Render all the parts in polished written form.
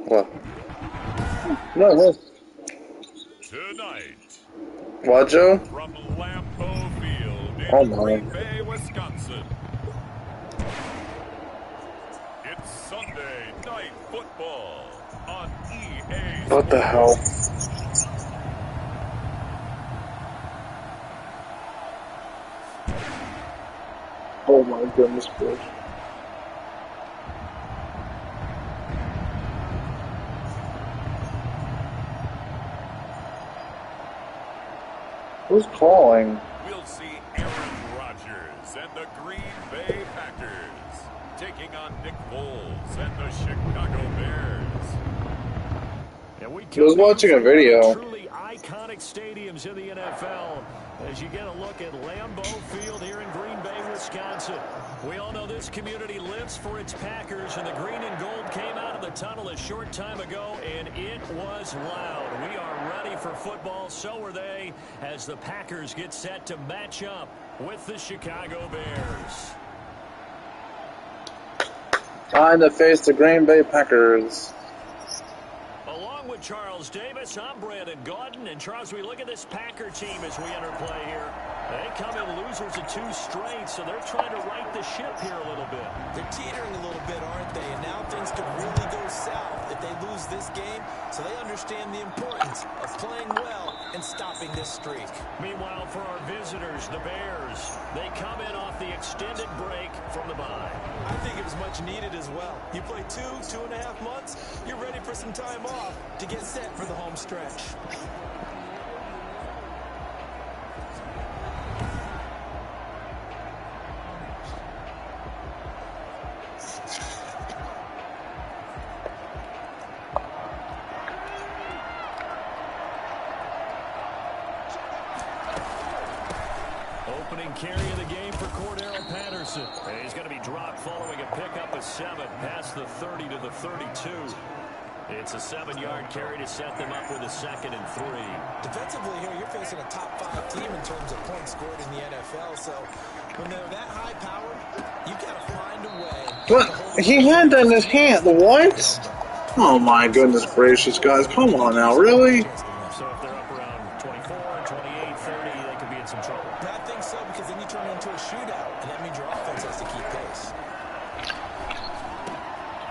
What? No, what? Tonight. What, Joe? From Lambeau Field in Oh my. Green Bay, Wisconsin. It's Sunday Night Football on EA What the hell? Oh my goodness, bro. Who's calling? We'll see Aaron Rodgers and the Green Bay Packers taking on Nick Foles and the Chicago Bears. I was watching a video. Truly iconic stadiums in the NFL as you get a look at Lambeau Field here in Green Bay, Wisconsin. We all know this community lives for its Packers, and the green and gold came out of the tunnel a short time ago, and it was loud. We are ready for football, so are they, as the Packers get set to match up with the Chicago Bears. Time to face the Green Bay Packers. Along with Charles Davis, I'm Brandon Gaudin. And Charles, we look at this Packer team as we enter play here. They come in losers of 2 straight, so they're trying to right the ship here a little bit. They're teetering a little bit, aren't they? And now things could really go south if they lose this game. So they understand the importance of playing well and stopping this streak. Meanwhile, for our visitors, the Bears, they come in off the extended break from the bye. I think it was much needed as well. You play 2.5 months, you're ready for some time off to get set for the home stretch. Opening carry of the game for Cordero Patterson. And he's going to be dropped following a pickup of 7 past the 30 to the 32. It's a 7-yard carry to set them up with a 2nd and 3. Defensively here, you're facing a top 5 team in terms of points scored in the NFL. So when they're that high powered, you've got to find a way. What? He had that in his hand. What? Oh my goodness gracious, guys. Come on now, really? So if they're up around 24, 28, 30, they could be in some trouble. I think so, because then you turn it into a shootout, and that means your offense has to keep pace.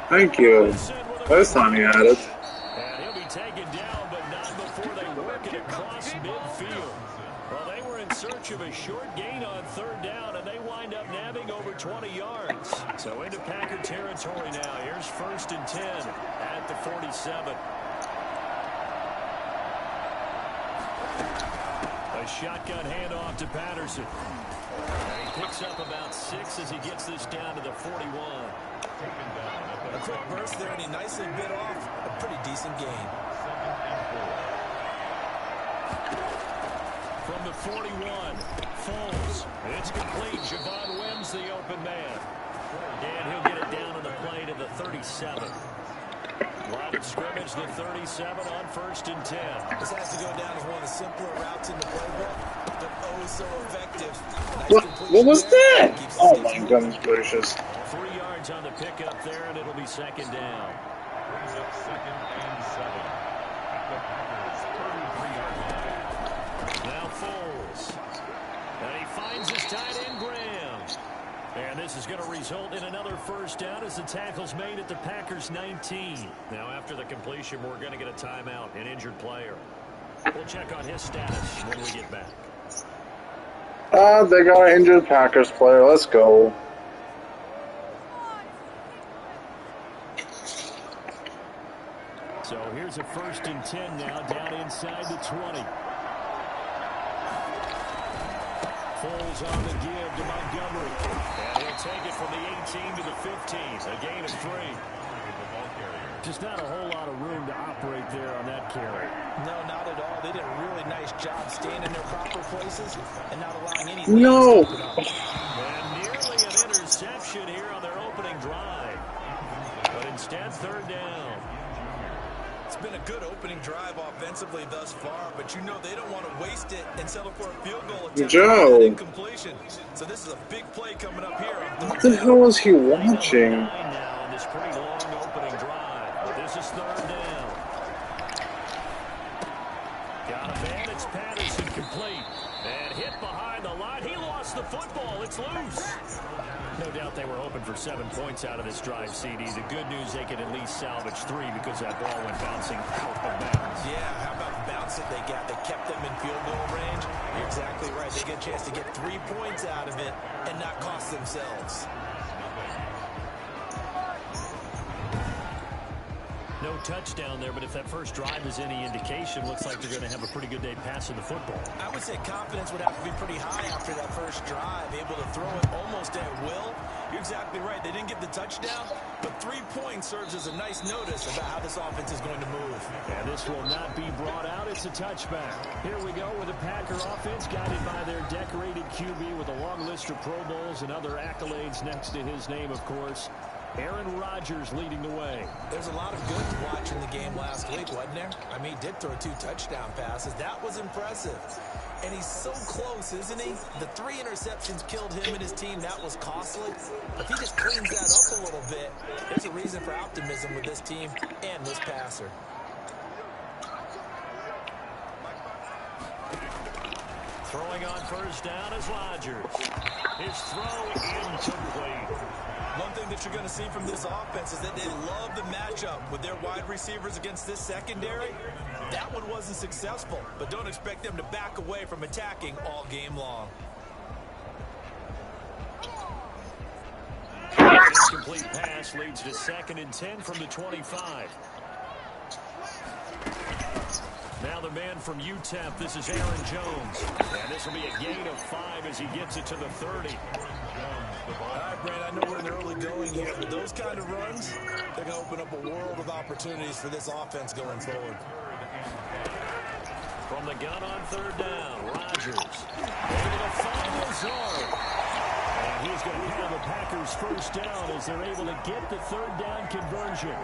Thank you. This time he had it. And he'll be taken down, but not before they work it across midfield. Well, they were in search of a short gain on 3rd down, and they wind up nabbing over 20 yards. So into Packer territory now. Here's 1st and 10 at the 47. A shotgun handoff to Patterson. And he picks up about 6 as he gets this down to the 41. A quick burst there, and he nicely bit off a pretty decent gain. From the 41, Foles. It's complete. Javon Wims, the open man. And he'll get it down on the play to the 37. Line of scrimmage, the 37 on 1st and 10. This has to go down as one of the simpler routes in the playbook, but oh so effective. What was that? Oh my goodness gracious. 3 yards on the pickup there, and it'll be 2nd down. Brings up 2nd and 7 at the Packers' 33-yard line. Now Foles. And he finds his tight end, Graham. And this is going to result in another 1st down as the tackle's made at the Packers' 19. Now after the completion, we're going to get a timeout, an injured player. We'll check on his status when we get back. They got an injured Packers player. Let's go. So here's a 1st and 10 now, down inside the 20. Foles on the give to Montgomery. And he'll take it from the 18 to the 15. A gain of 3. Just not a whole lot of room to operate there on that carry. No, not at all. They did a really nice job staying in their proper places and not allowing any... No! And nearly an interception here on their opening drive. But instead, 3rd down. It's been a good opening drive offensively thus far, but you know they don't want to waste it and settle for a field goal attempt. Joe! Incompletion. So this is a big play coming up here. What the hell is he watching? Now on this pretty long opening drive. But this is 3rd doubt they were hoping for 7 points out of this drive, CD. The good news, they could at least salvage 3 because that ball went bouncing out of bounds. Yeah, how about the bounce that they got? They kept them in field goal range. You're exactly right. They get a chance to get 3 points out of it and not cost themselves. No touchdown there, but if that first drive is any indication, looks like they're going to have a pretty good day passing the football. I would say confidence would have to be pretty high after that first drive, able to throw it almost at will. You're exactly right. They didn't get the touchdown, but 3 points serves as a nice notice about how this offense is going to move. And this will not be brought out. It's a touchback. Here we go with a Packer offense guided by their decorated QB with a long list of Pro Bowls and other accolades next to his name, of course. Aaron Rodgers leading the way. There's a lot of good to watch in the game last week, wasn't there? I mean, he did throw 2 touchdown passes. That was impressive. And he's so close, isn't he? The 3 interceptions killed him and his team. That was costly. If he just cleans that up a little bit, there's a reason for optimism with this team and this passer. Throwing on first down is Rodgers. His throw incomplete. One thing that you're going to see from this offense is that they love the matchup with their wide receivers against this secondary. That one wasn't successful, but don't expect them to back away from attacking all game long. Incomplete pass leads to 2nd and 10 from the 25. Now the man from UTEP, this is Aaron Jones. And this will be a gain of 5 as he gets it to the 30. All right, Brad, I know we're in the early going here, but those kind of runs, they're going to open up a world of opportunities for this offense going forward. From the gun on 3rd down, Rodgers. Able to find the zone. And he's going to have the Packers first down as they're able to get the 3rd down conversion.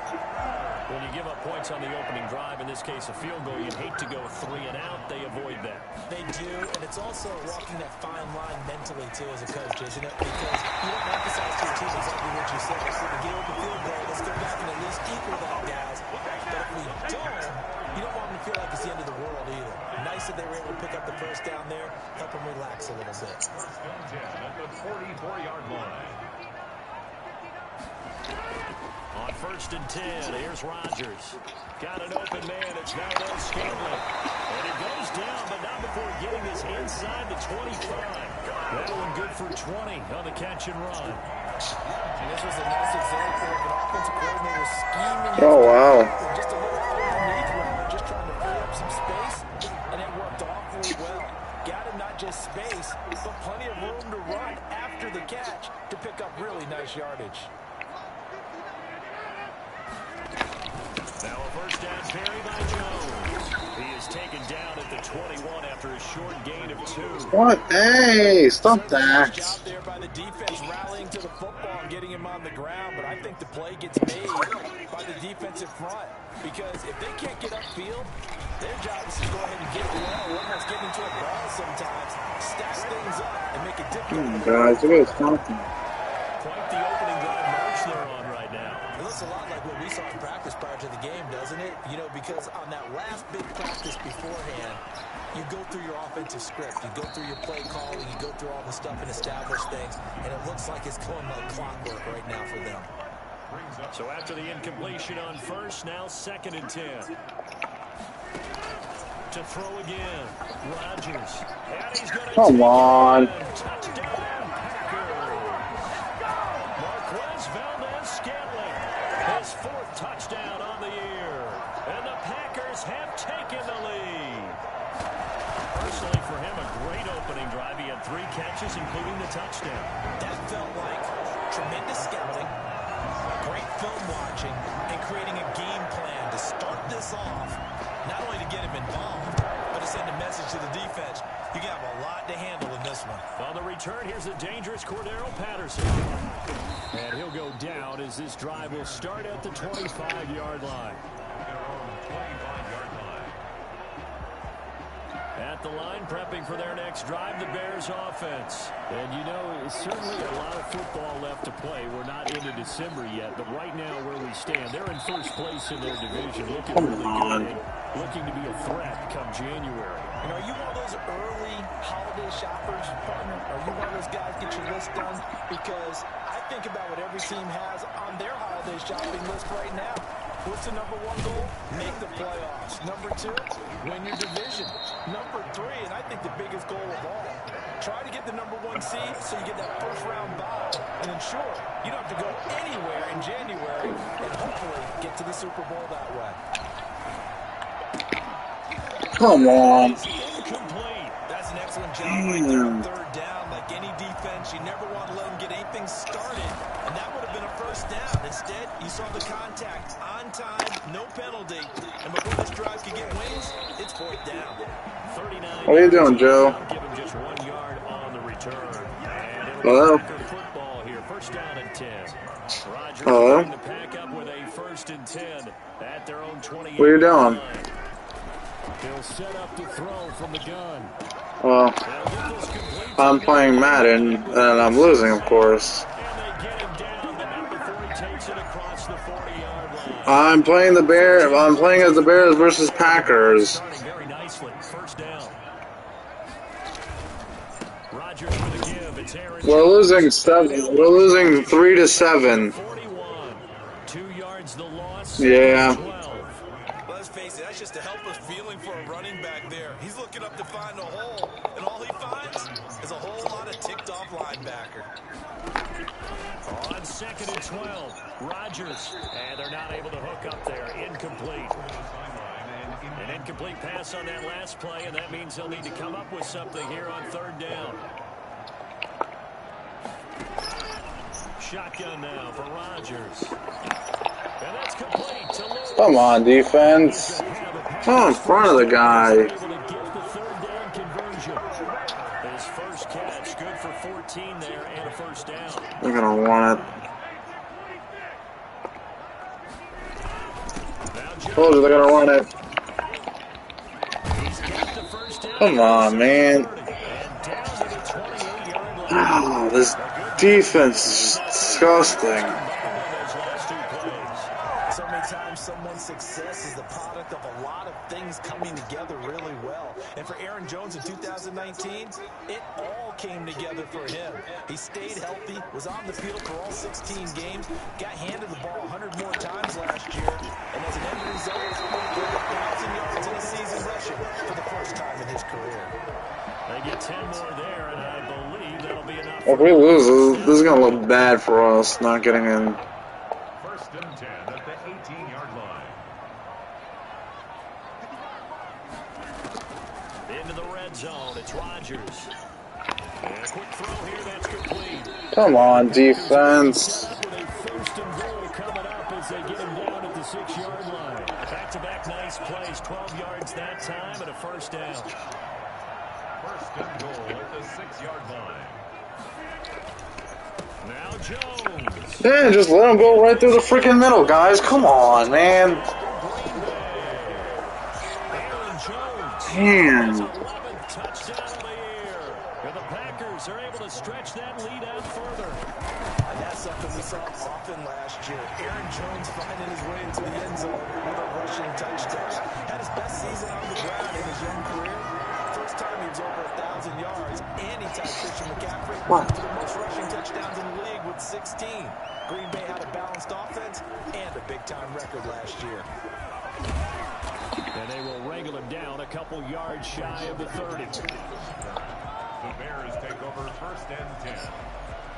When you give up points on the opening drive, in this case a field goal, you'd hate to go 3 and out. They avoid that. They do, and it's also walking that fine line mentally, too, as a coach, isn't it? Because you don't emphasize to your team exactly what you said. We get over the field goal, let's go back and at least equal that, guys. But if we don't, you don't want them to feel like it's the end of the world either. Nice that they were able to pick up the first down there, help them relax a little bit. At the 44-yard line. On 1st and 10, here's Rodgers. Got an open man. It's Lambeau. And it goes down, but not before getting this inside the 25. That one good for 20 on the catch and run. And this was a nice example of an offensive coordinator scheming. Oh, wow. Just a little underneath runner, just trying to free up some space, and it worked awfully well. Got him not just space, but plenty of room to run after the catch to pick up really nice yardage. Now a first down carry by Jones. He is taken down at the 21 after a short gain of 2. What? Hey, stop that. Nice job there by the defense rallying to the football and getting him on the ground, but I think the play gets made by the defensive front because if they can't get upfield, their job is to go ahead and get low, almost get into a ball sometimes, stack things up, and make it difficult. Guys, look at this company. Quite the opening drive march they're on right now. It looks a lot like what we saw in practice prior to the game, doesn't it? You know, because on that last big practice beforehand, you go through your offensive script, you go through your play calling, you go through all the stuff and establish things, and it looks like it's going like clockwork right now for them. So after the incompletion on first, now 2nd and 10. To throw again, Rodgers. And he's going to Come on. Touchdown, Packers. Marquez Valdez-Scantling, his 4th touchdown on the year. And the Packers have taken the lead. Personally, for him, a great opening drive. He had 3 catches, including the touchdown. That felt like tremendous scouting, great film watching, and creating a game plan to start this off, not only to get him involved, but to send a message to the defense. You got a lot to handle in this one. On the return, here's the dangerous Cordero Patterson. And he'll go down as this drive will start at the 25-yard line. At the line, prepping for their next drive, the Bears offense. And you know, certainly a lot of football left to play. We're not into December yet, but right now where we stand, they're in first place in their division, looking really good, looking to be a threat come January. You know, are you one of those early holiday shoppers, partner? Are you one of those guys get your list done? Because I think about what every team has on their holiday shopping list right now. What's the number one goal? Make the playoffs. Number two, win your division. Number three, and I think the biggest goal of all, try to get the number one seed so you get that first round bye and ensure you don't have to go anywhere in January and hopefully get to the Super Bowl that way. Come on. Incomplete. That's an excellent job right there on third down. Like any defense, you never want to let them get anything started. And that would have been a first down. Instead, you saw the contact on time, no penalty. And before this drive could get wings, it's fourth down. 39. What are you doing, Joe? Give him just 1 yard on the return. And Hello? football here. First down and 10. Rodgers Hello? trying to pack up with a 1st and 10 at their own 28. What are you doing? He'll set up to throw from the gun. Well, I'm playing Madden, and I'm losing, of course. I'm playing the Bears. I'm playing as the Bears versus Packers. Very nicely. First down. Rodgers with a give. It's Aaron. We're losing 3-7. 41. 2 yards the loss. Yeah. 12. Let's face it, that's just a helpless feeling for a running back there. He's looking up to find a hole, and all he finds is a whole lot of ticked-off linebacker. On 2nd and 12, Rodgers, and they're not able to hook up there. Incomplete. An incomplete pass on that last play, and that means they'll need to come up with something here on 3rd down. Shotgun now for Rodgers. And that's complete to Lewis. Come on, defense. Oh, in front of the guy. Able to get the 3rd down conversion. His first catch, good for 14 there, and a first down. They're going to want it. Told you they're going to run it. Come on, man. Oh, this defense is disgusting. So many times someone's success is the product of a lot of things coming together really well. And for Aaron Jones in 2019, it all came together for him. He stayed healthy, was on the field for all 16 games, got handed the ball 100 more times last year, and as an end result, he had 1,000 yards in a season rushing for the first time in his career. They get 10 more there, and I believe that'll be enough. If we lose, this is going to look bad for us not getting in. 1st and 10 at the 18-yard line. Into the red zone, it's Rodgers. And a quick throw here, that's complete. Come on, defense. With a 1st and goal coming up as they get him down at the 6-yard line. Back-to-back nice plays, 12 yards that time, and a first down. 1st and goal at the 6-yard line. Now Jones. Yeah, just let him go right through the freaking middle, guys. Come on, man. Aaron Jones. Damn. 11th touchdown of the year. And the Packers are able to stretch that lead out further. And that's something we saw often last year. Aaron Jones finding his way into the end zone with a rushing touchdown. Had his best season on the ground in his young career. First time he was over 1,000 yards, and he tied Christian McCaffrey to the most rushing touchdowns in the league with 16. Green Bay had a balanced offense and a big-time record last year. And they will wrangle him down a couple yards shy of the 30. The Bears take over 1st and 10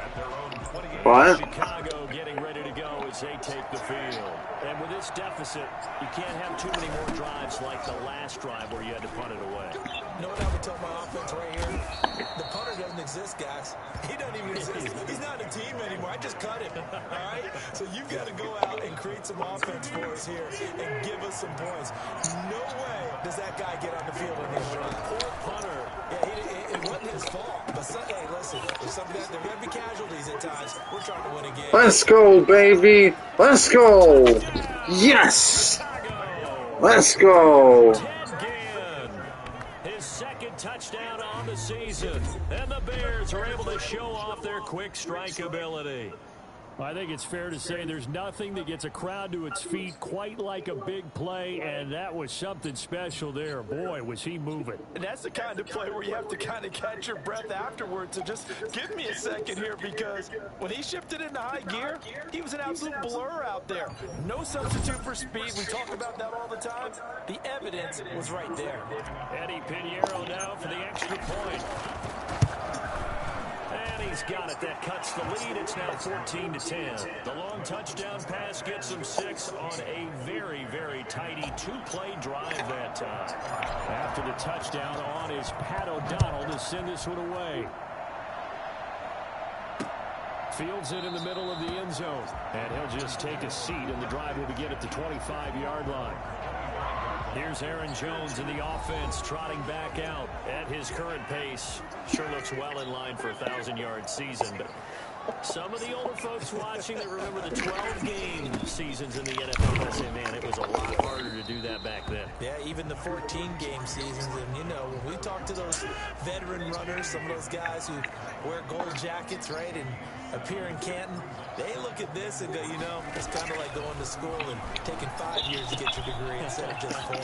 at their own 28. What? Chicago getting ready to go as they take the field. And with this deficit, you can't have too many more drives like the last drive where you had to punt it away. You know what I would tell my offense right here? The punter doesn't exist, guys. He doesn't even exist. He's not a team anymore. I just cut him, all right? So you've got to go out and create some offense for us here and give us some points. No way does that guy get on the field in this drive. Poor punter. Yeah, it wasn't his fault. But, hey, listen, there's something that there are going to be casualties at times. We're trying to win a game. Let's go, baby. Let's go. Yes. Let's go. His 2nd touchdown on the season. And the Bears are able to show off their quick strike ability. I think it's fair to say there's nothing that gets a crowd to its feet quite like a big play, and that was something special there. Boy, was he moving. And that's the kind of play where you have to kind of catch your breath afterwards. So just give me a second here, because when he shifted into high gear, he was an absolute blur out there. No substitute for speed. We talk about that all the time. The evidence was right there. Eddie Pinheiro now for the extra point. And he's got it. That cuts the lead. It's now 14-10. The long touchdown pass gets them 6 on a very, very tidy two-play drive that time. After the touchdown on is Pat O'Donnell to send this one away. Fields it in the middle of the end zone. And he'll just take a seat, and the drive will begin at the 25-yard line. Here's Aaron Jones in the offense, trotting back out at his current pace. Sure looks well in line for a 1,000-yard season, but some of the older folks watching that remember the 12-game seasons in the NFL say, man, it was a lot harder to do that back then. Yeah, even the 14-game seasons. And, you know, when we talk to those veteran runners, some of those guys who wear gold jackets, right, and appear in Canton, they look at this and go, you know, it's kind of like going to school and taking 5 years to get your degree instead of just 4.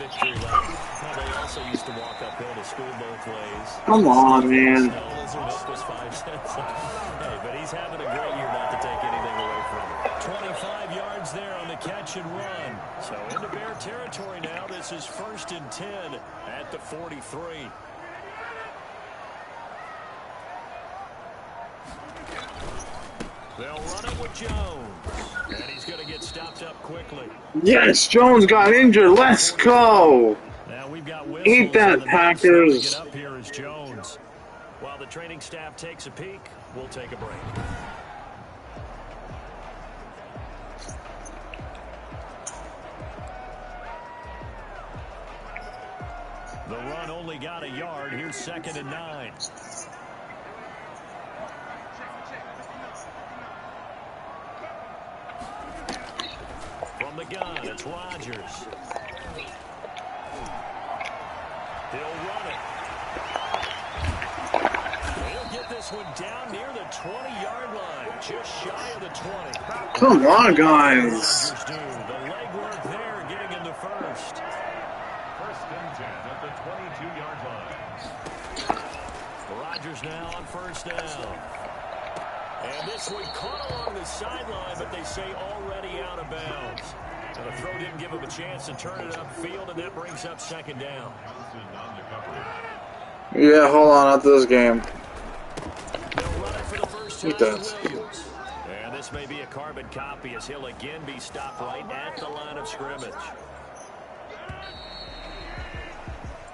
Victory lap. Well, they also used to walk uphill to school both ways. Come on, man. Milk was 5 cents. Hey, but he's having a great year, not to take anything away from him. 25 yards there on the catch and run. So into Bear territory now. This is 1st and 10 at the 43. They'll run it with Jones. And he's going to get stopped up quickly. Yes, Jones got injured. Let's go. Now we've got Eat that, Packers. Get up here is Jones. While the training staff takes a peek, we'll take a break. The run only got a yard. Here's 2nd and 9. From the gun, it's Rodgers. He'll run it. He'll get this one down near the 20-yard line, just shy of the 20. Come on, guys. The legwork there, getting him to first. 1st and 10 at the 22-yard line. Rodgers now on 1st down. And this one caught along the sideline, but they say already out of bounds. And the throw didn't give him a chance to turn it upfield, and that brings up 2nd down. Yeah, hold on, not this game. They'll run it for the first time. Eat that. Williams. And this may be a carbon copy as he'll again be stopped right at the line of scrimmage.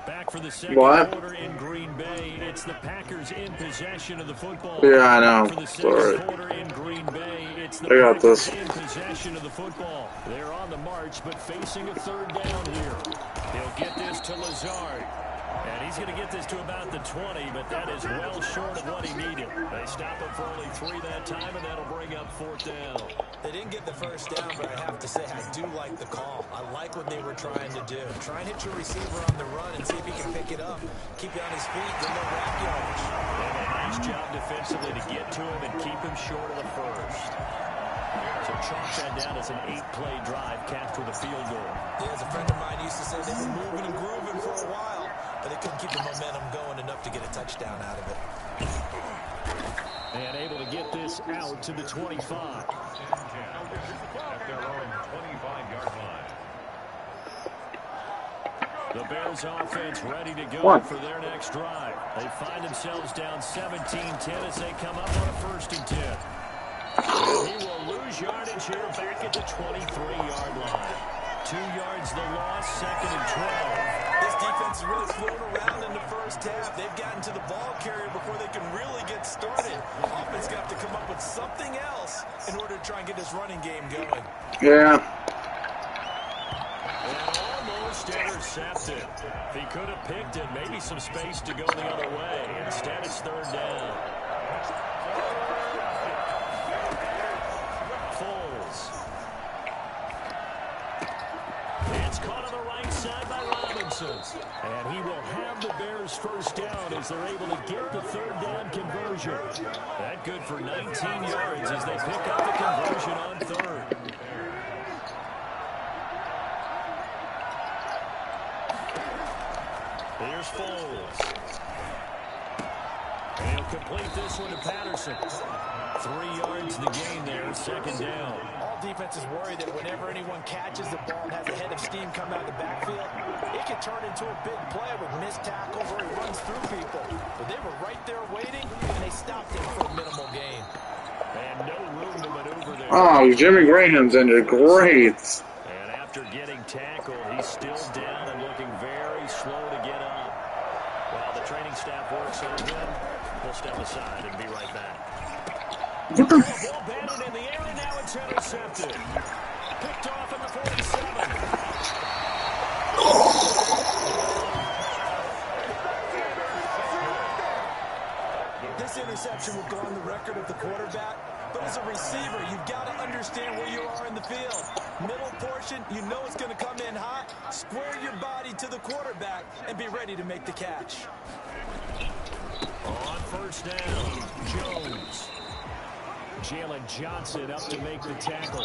Back for the second quarter in Green Bay. It's the Packers in possession of the football. Yeah, I know. For the Sorry. quarter in Green Bay, it's the I got Packers this. in possession of the football. They're on the march, but facing a 3rd down here. He'll get this to Lazard. And he's going to get this to about the 20, but that is well short of what he needed. They stop him for only 3 that time, and that'll bring up 4th down. They didn't get the 1st down, but I have to say I do like the call. I like what they were trying to do. Try and hit your receiver on the run and see if he can pick it up. Keep you on his feet, get no rack yardage. They did a nice job defensively to get to him and keep him short of the 1st. So chalk that down as an 8-play drive capped with a field goal. Yeah, as a friend of mine used to say, they were moving and grooving for a while, but they couldn't keep the momentum going enough to get a touchdown out of it. And able to get this out to the 25. At their own 25-yard line. The Bears offense ready to go for their next drive. They find themselves down 17-10 as they come up on a 1st and 10. And he will lose yardage here back at the 23-yard line. 2 yards the loss, 2nd and 12. This defense is really flown around in the 1st half. They've gotten to the ball carrier before they can really get started. Offense got to come up with something else in order to try and get this running game going. Yeah. And almost intercepted. If he could have picked it, maybe some space to go the other way. Instead, it's 3rd down. Foles. It's caught on the right side by Robinson. Patterson. And he will have the Bears first down as they're able to get the third down conversion. That good for 19 yards as they pick up the conversion on third. Here's Foles. And he'll complete this one to Patterson. 3 yards the gain there, second down. All defenses worry that whenever anyone catches the ball and has a head of steam come out of the backfield, it can turn into a big play with missed tackles or he runs through people. But they were right there waiting, and they stopped him for a minimal gain. And no room to maneuver there. Oh, Jimmy Graham's ended great. And after getting tackled, he's still down and looking very slow to get up. While the training staff works on him, we'll step aside and be right back. What the? Ball batted in the air, and now it's intercepted. Picked off at the 47. This interception will go on the record of the quarterback, but as a receiver, you've got to understand where you are in the field. Middle portion, you know it's going to come in hot. Square your body to the quarterback and be ready to make the catch. On first down, Jones. Jalen Johnson up to make the tackle.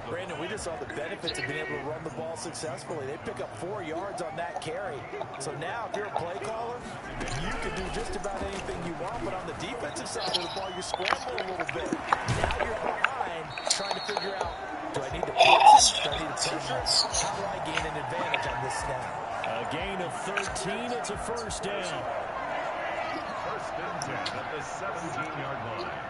Brandon, we just saw the benefits of being able to run the ball successfully. They pick up 4 yards on that carry. So now, if you're a play caller, you can do just about anything you want. But on the defensive side of the ball, you're scrambling a little bit. Now you're behind, trying to figure out, do I need to blitz? Do I need to pressure? How do I gain an advantage on this snap? A gain of 13. It's a first down. First and 10 at the 17-yard line.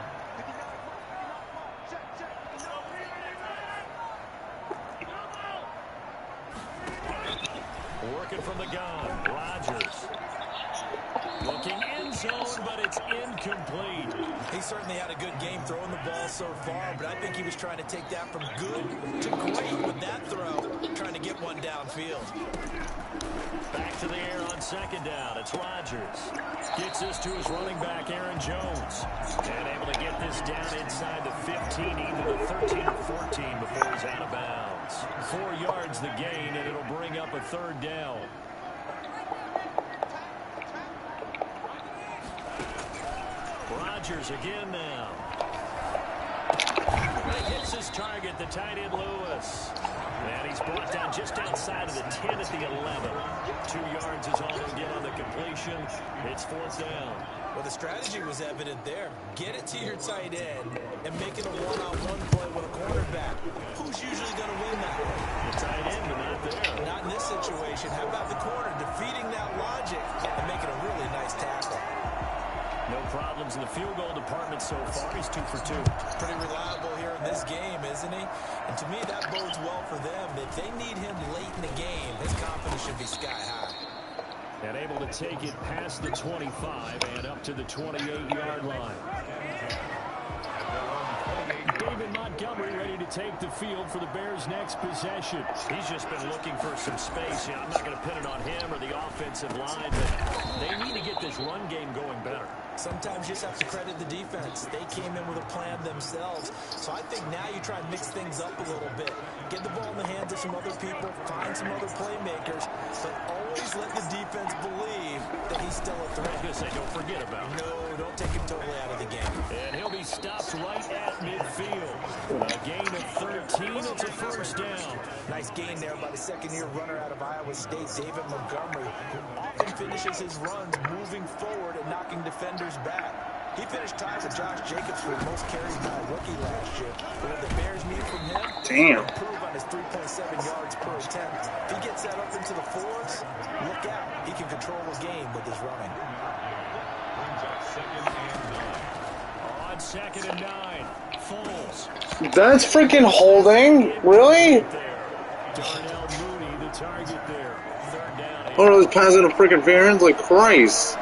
Working from the gun, Rodgers. Looking end zone, but it's incomplete. He certainly had a good game throwing the ball so far, but I think he was trying to take that from good to great with that throw, trying to get one downfield. Back to the air on second down. It's Rodgers. Gets this to his running back, Aaron Jones. And able to get this down inside the 15, even the 13 or 14 before he's out of bounds. 4 yards the gain, and it'll bring up a third down. Rodgers again now. He hits his target, the tight end Lewis. And he's brought down just outside of the 10 at the 11. 2 yards is all he'll get on the completion. It's fourth down. Well, the strategy was evident there. Get it to your tight end and make it a one-on-one play with a cornerback. Who's usually going to win that one? The tight end, but not there. Not in this situation. How about the corner defeating that logic and making a really nice tackle? No problems in the field goal department so far. He's 2 for 2. Pretty reliable here in this game, isn't he? And to me, that bodes well for them. If they need him late in the game, his confidence should be sky high. And able to take it past the 25 and up to the 28-yard line. David Montgomery ready to take the field for the Bears' next possession. He's just been looking for some space. I'm not going to pin it on him or the offensive line, but they need to get this run game going better. Sometimes you just have to credit the defense. They came in with a plan themselves. So I think now you try and mix things up a little bit. Get the ball in the hands of some other people, find some other playmakers, but always let the defense believe that he's still a threat. I was going to say, don't forget about him. No, don't take him totally out of the game. And he'll be stopped right at midfield. A gain of 13. It's a first down. Nice gain there by the second-year runner out of Iowa State, David Montgomery, who often finishes his runs moving forward and knocking defenders back. He finished tied with Josh Jacobs for the most carries by a rookie last year. But what the Bears need from him, improve on his 3.7 yards per attempt. If he gets that up into the fours, look out. He can control a game with his running. On second and 9, Foles. That's freaking holding? Really? Darnell Mooney, the target there. Third down. Oh, this pass into freaking Varens like Christ.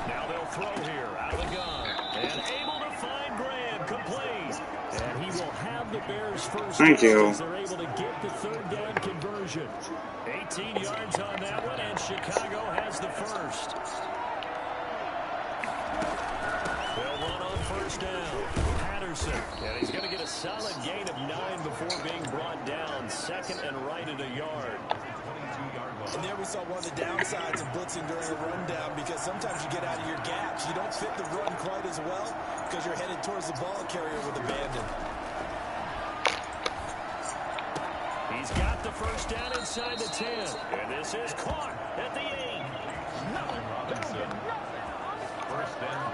Now they'll throw here out of the gun. And able to find Graham, complete. And he will have the Bears first. Thank you. As they're able to get the third down conversion. 18 yards on that one, and Chicago has the first. They'll run on first down. Patterson, and he's going to get a solid gain of 9 before being brought down. Second and right at a yard. And there we saw one of the downsides of blitzing during a rundown, because sometimes you get out of your gaps. You don't fit the run quite as well because you're headed towards the ball carrier with abandon. He's got the first down inside the 10. And this is caught at the 8.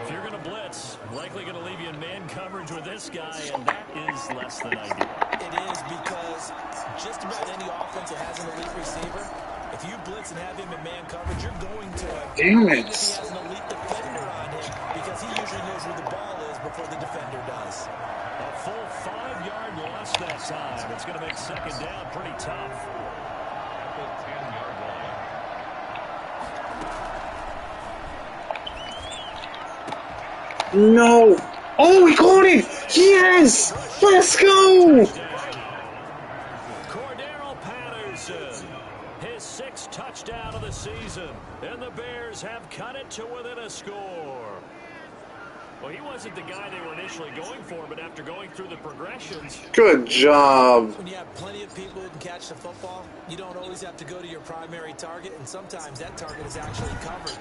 If you're going to blitz, likely going to leave you in man coverage with this guy, and that is less than ideal. It is, because just about any offense that has an elite receiver, if you blitz and have him in man coverage, you're going to Damn it. If he has an elite defender on him, because he usually knows where the ball is before the defender does. A full 5-yard loss that time. It's going to make second down pretty tough. At the 10-yard line. No. Oh, we caught it. Yes. Let's go. Cordero Patterson, his 6th touchdown of the season. And the Bears have cut it to within a score. Well, he wasn't the guy they were initially going for, but after going through the progressions... Good job. When you have plenty of people who can catch the football, you don't always have to go to your primary target, and sometimes that target is actually covered.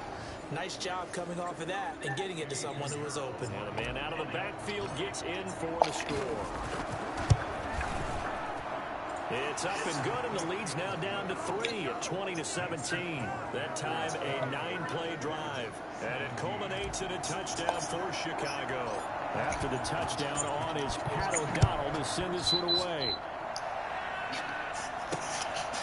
Nice job coming off of that and getting it to someone who was open. And a man out of the backfield gets in for the score. It's up and good, and the lead's now down to 3 at 20-17. That time, a 9-play drive. And it culminates in a touchdown for Chicago. After the touchdown on is Pat O'Donnell to send this one away.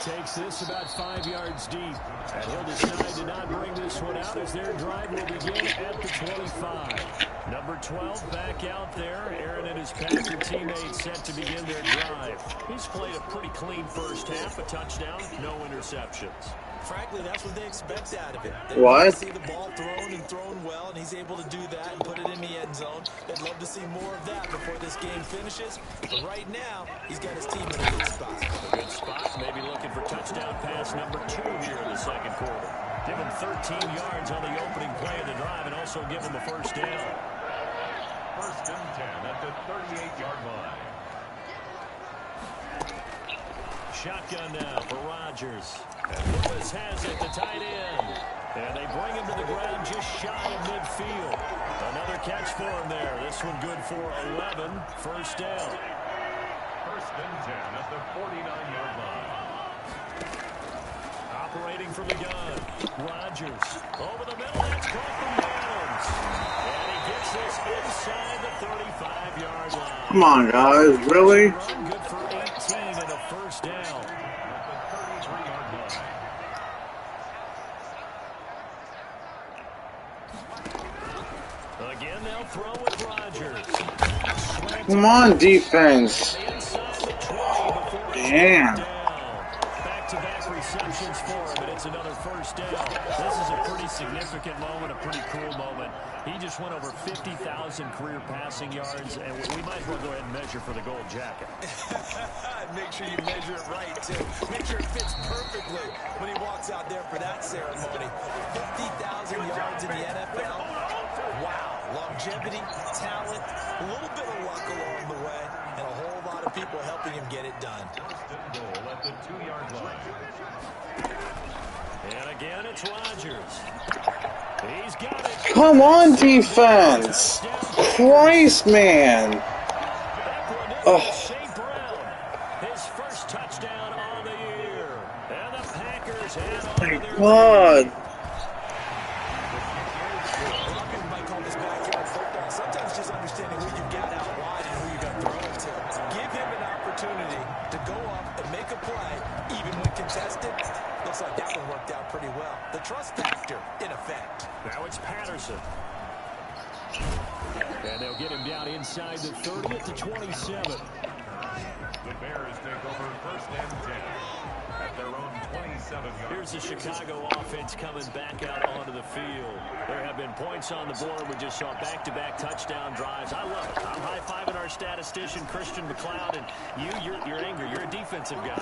Takes this about 5 yards deep. And he'll decide to not bring this one out as their drive will begin at the 25. Number 12 back out there. Aaron and his Packer teammates set to begin their drive. He's played a pretty clean first half, a touchdown, no interceptions. Frankly, that's what they expect out of it. They What? want to see the ball thrown and thrown well, and he's able to do that and put it in the end zone. They'd love to see more of that before this game finishes. But right now, he's got his team in a good spot. A good spot, maybe looking for touchdown pass number 2 here in the second quarter. Give him 13 yards on the opening play of the drive and also give him a first down. First and 10 at the 38-yard line. Shotgun now for Rodgers. And Lewis has it, the tight end. And they bring him to the ground just shy of midfield. Another catch for him there. This one good for 11. First down. First and 10 at the 49-yard line. Operating from the gun. Rodgers over the middle. That's caught from Adams. And he gets this inside the 35-yard line. Come on, guys. Really? Good for 18 and a first down. Again, they'll throw with Rodgers. Come on, defense. Damn. Back-to-back receptions for him, and it's another first down. This is a pretty significant moment, a pretty cool moment. He just went over 50,000 career passing yards, and we might as well go ahead and measure for the gold jacket. Make sure you measure it right, too. Make sure it fits perfectly when he walks out there for that ceremony. 50,000 yards in the NFL. Wow. Longevity, talent, a little bit of luck along the way, and a whole lot of people helping him get it done. First and goal at the 2-yard line. And again, it's Rodgers. He's got it. Come on, defense. Christ, man. Oh. His first touchdown on the year. And the Packers have My God. Might call this backyard football. Sometimes just understanding who you've got out wide and who you're going to throw it to. Give him an opportunity to go up and make a play, even when contested. Looks like that one worked out pretty well. The trust factor in effect. Now it's Patterson. And they'll get him down inside the 30 at the 27. The Bears take over first and 10 at their own 27-yard. Here's the Chicago offense coming back out onto the field. There have been points on the board. We just saw back-to-back touchdown drives. I love it. I'm high-fiving our statistician, Christian McLeod, and you're angry. You're a defensive guy.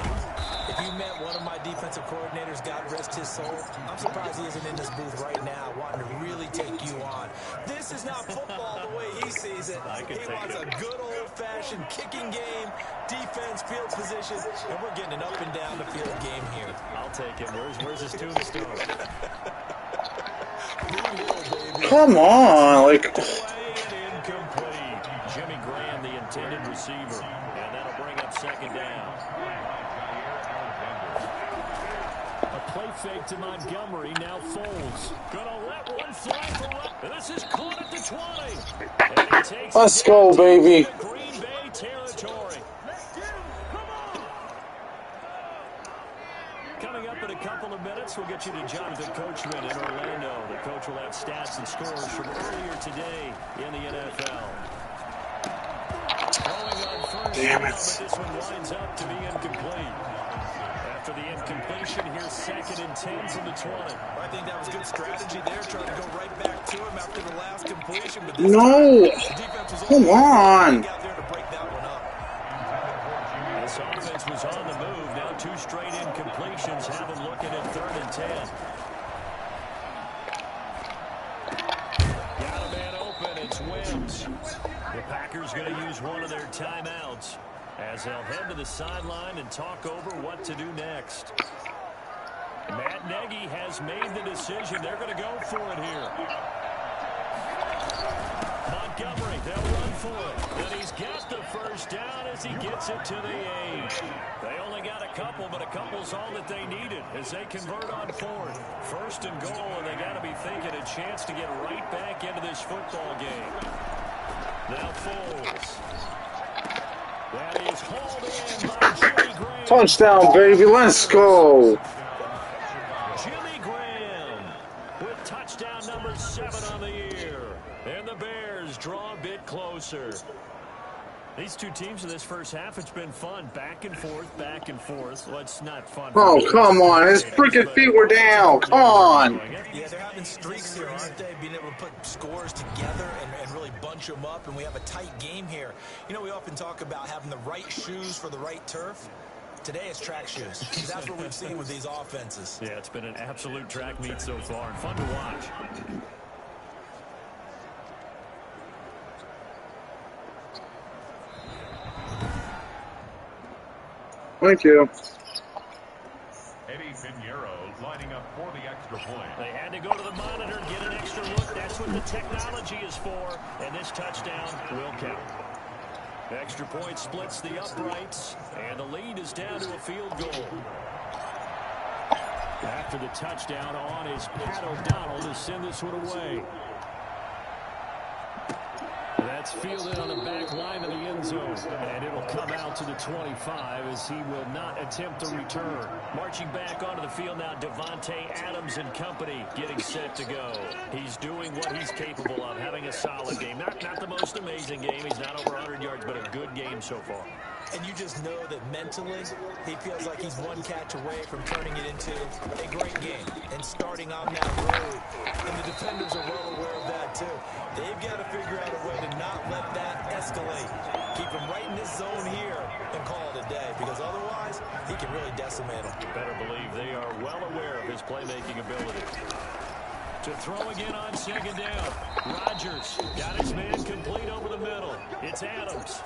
If you met one of my defensive coordinators, God rest his soul, I'm surprised he isn't in this booth right now wanting to really take you on. This is not football the way he sees it. He wants a good old-fashioned kicking game, defense, field position, and we're getting an up and down the field game here. I'll take it. Where's his tombstone? Come on, like. Incomplete. Jimmy Graham, the intended receiver, and that'll bring up second down. A play fake to Montgomery. Now Foles. Gonna let one fly for one. This is caught at the 20. And he takes Let's go, baby. Green Bay territory. Coming up in a couple of minutes, we'll get you to Jonathan Coachman in Orlando. The coach will have stats and scores from earlier today in the NFL. Damn it. But this one winds up to be incomplete. After the incompletion, here's 2nd and 10 from the 20. I think that was good strategy there, trying to go right back to him after the last completion. But this No. Come on. out there to break that one up. This offense was on the move. Now 2 straight incompletions have them looking at 3rd and 10. Got a man open. It's Wims. The Packers going to use one of their timeouts as they'll head to the sideline and talk over what to do next. Matt Nagy has made the decision. They're going to go for it here. Montgomery, they'll run for it. And he's got the first down as he gets it to the 8. They only got a couple, but a couple's all that they needed as they convert on 4th. 1st and goal, and they got to be thinking a chance to get right back into this football game. Now Foles. That is hauled in by Jimmy Graham. Touchdown, baby. Let's go. Jimmy Graham with touchdown number 7 on the year. And the Bears draw a bit closer. These two teams in this first half, it's been fun. Back and forth, back and forth. Well, it's not fun. Oh, come on. His freaking feet were down. Come on. Yeah, they're having streaks here, aren't they? Being able to put scores together and really bunch them up, and we have a tight game here. You know, we often talk about having the right shoes for the right turf. Today it's track shoes. That's what we've seen with these offenses. Yeah, it's been an absolute track meet so far, and fun to watch. Thank you. Eddie Pinheiro lining up for the extra point. They had to go to the monitor and get an extra look. That's what the technology is for. And this touchdown will count. The extra point splits the uprights, and the lead is down to a field goal. After the touchdown on is Pat O'Donnell to send this one away. That's fielded on the back line of the end zone. And it'll come out to the 25 as he will not attempt to return. Marching back onto the field now, Devontae Adams and company getting set to go. He's doing what he's capable of, having a solid game. Not the most amazing game. He's not over 100 yards, but a good game so far. And you just know that mentally, he feels like he's one catch away from turning it into a great game and starting on that road. And the defenders are well aware of that, too. They've got to figure out a way to not let that escalate. Keep him right in this zone here and call it a day, because otherwise, he can really decimate him. You better believe they are well aware of his playmaking ability. To throw again on 2nd down. Rodgers got his man complete over the middle. It's Adams.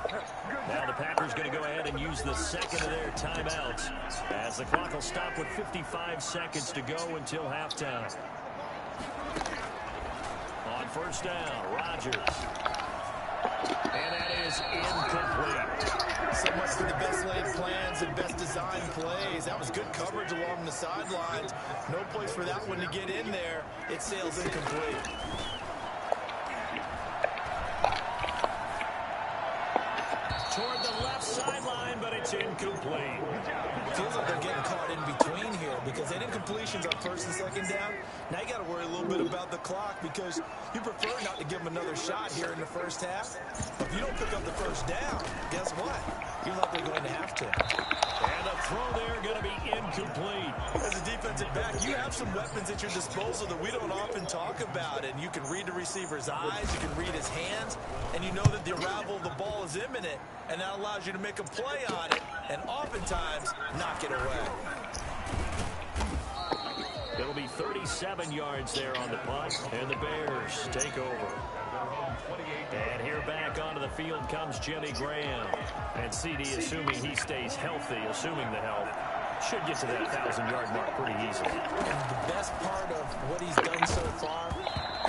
Now the Packers going to go ahead and use the 2nd of their timeouts as the clock will stop with 55 seconds to go until halftime. On 1st down, Rodgers. And that is incomplete. So much for the best laid plans and best designed plays. That was good coverage along the sidelines. No place for that one to get in there. It sails incomplete. Toward the left sideline, but it's incomplete. Feels like they're getting caught in between here because they didn't completions on 1st and 2nd down. Now you got to worry a little bit about the clock because you prefer not to give them another shot here in the first half. But if you don't pick up the first down, guess what? You're likely going to have to. And the throw there going to be incomplete. As a defensive back, you have some weapons at your disposal that we don't often talk about. And you can read the receiver's eyes, you can read his hands, and you know that the arrival of the ball is imminent. And that allows you to make a play on it and oftentimes knock it away. It'll be 37 yards there on the punt, and the Bears take over. And here field comes Jimmy Graham. And CD, assuming he stays healthy, assuming the health, should get to that 1,000-yard mark pretty easily. And the best part of what he's done so far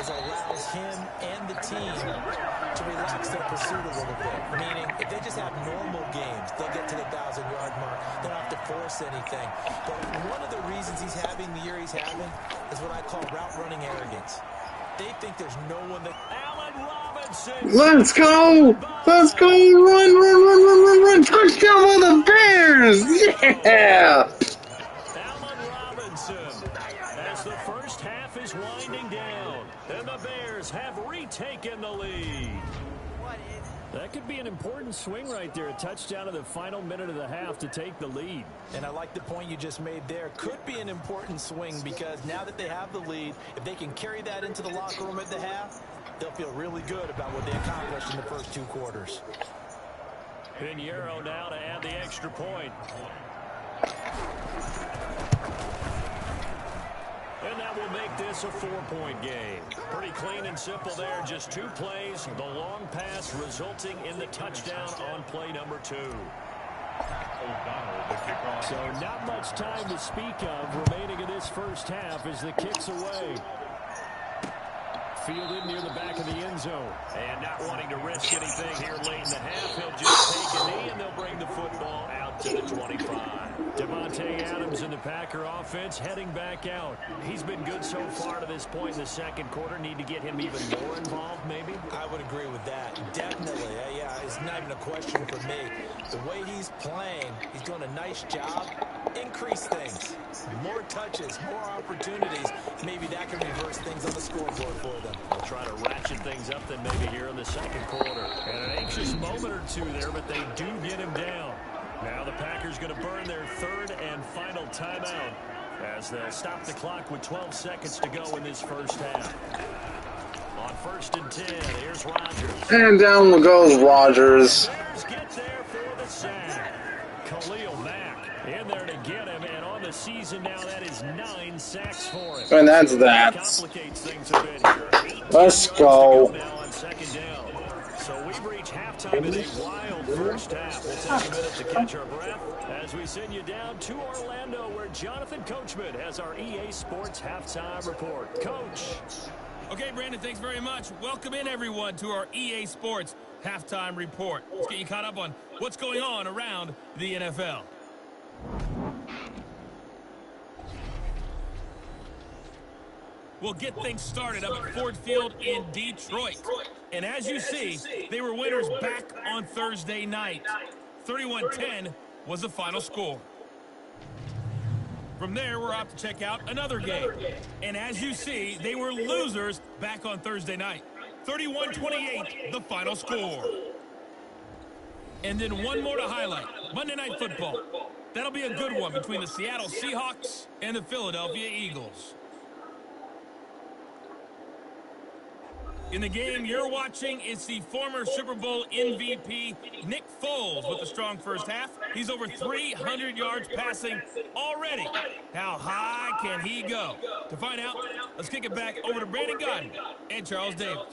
is allows him and the team to relax their pursuit a little bit. Meaning, if they just have normal games, they'll get to the 1,000-yard mark. They don't have to force anything. But one of the reasons he's having the year he's having is what I call route-running arrogance. They think there's no one that... Allen Robinson! Let's go! Let's go! Run! Touchdown for the Bears! Yeah! Allen Robinson, as the first half is winding down, and the Bears have retaken the lead. That could be an important swing right there, a touchdown in the final minute of the half to take the lead. And I like the point you just made there. Could be an important swing because now that they have the lead, if they can carry that into the locker room at the half, they'll feel really good about what they accomplished in the first 2 quarters. Pinheiro now to add the extra point. And that will make this a 4-point game. Pretty clean and simple there. Just 2 plays. The long pass resulting in the touchdown on play number 2. So not much time to speak of remaining in this first half as the kick's away. Fielded near the back of the end zone. And not wanting to risk anything here late in the half, he'll just take a knee and they'll bring the football out to the 25. Devontae Adams in the Packer offense heading back out. He's been good so far to this point in the second quarter. Need to get him even more involved, maybe? I would agree with that. Definitely. Yeah, it's not even a question for me. The way he's playing, he's doing a nice job. Increase things. More touches, more opportunities. Maybe that can reverse things on the scoreboard for them. They'll try to ratchet things up then maybe here in the second quarter. And an anxious moment or two there, but they do get him down. Now the Packers going to burn their 3rd and final timeout as they'll stop the clock with 12 seconds to go in this first half. On 1st and 10, here's Rodgers. And down goes Rodgers. Bears get there for the sack. Khalil Mack in there to get him, and on the season now, that is 9 sacks for him. And that's that. Complicates things a bit here. Let's go. Now on 2nd down. So we've reached halftime in a wild first half. We'll take a minute to catch our breath as we send you down to Orlando, where Jonathan Coachman has our EA Sports halftime report. Coach. Okay, Brandon, thanks very much. Welcome in, everyone, to our EA Sports halftime report. Let's get you caught up on what's going on around the NFL. We'll get things started up at Ford Field in Detroit. And as you see, they were winners back on Thursday night. 31-10 was the final score. From there, we're off to check out another game. And as you see, they were losers back on Thursday night. 31-28, the final score. And then one more to highlight, Monday Night Football. That'll be a good one between the Seattle Seahawks and the Philadelphia Eagles. In the game you're watching, it's the former Super Bowl MVP, Nick Foles, with a strong first half. He's over 300 yards passing already. How high can he go? To find out, let's kick it back over to Brandon Godden and Charles Davis.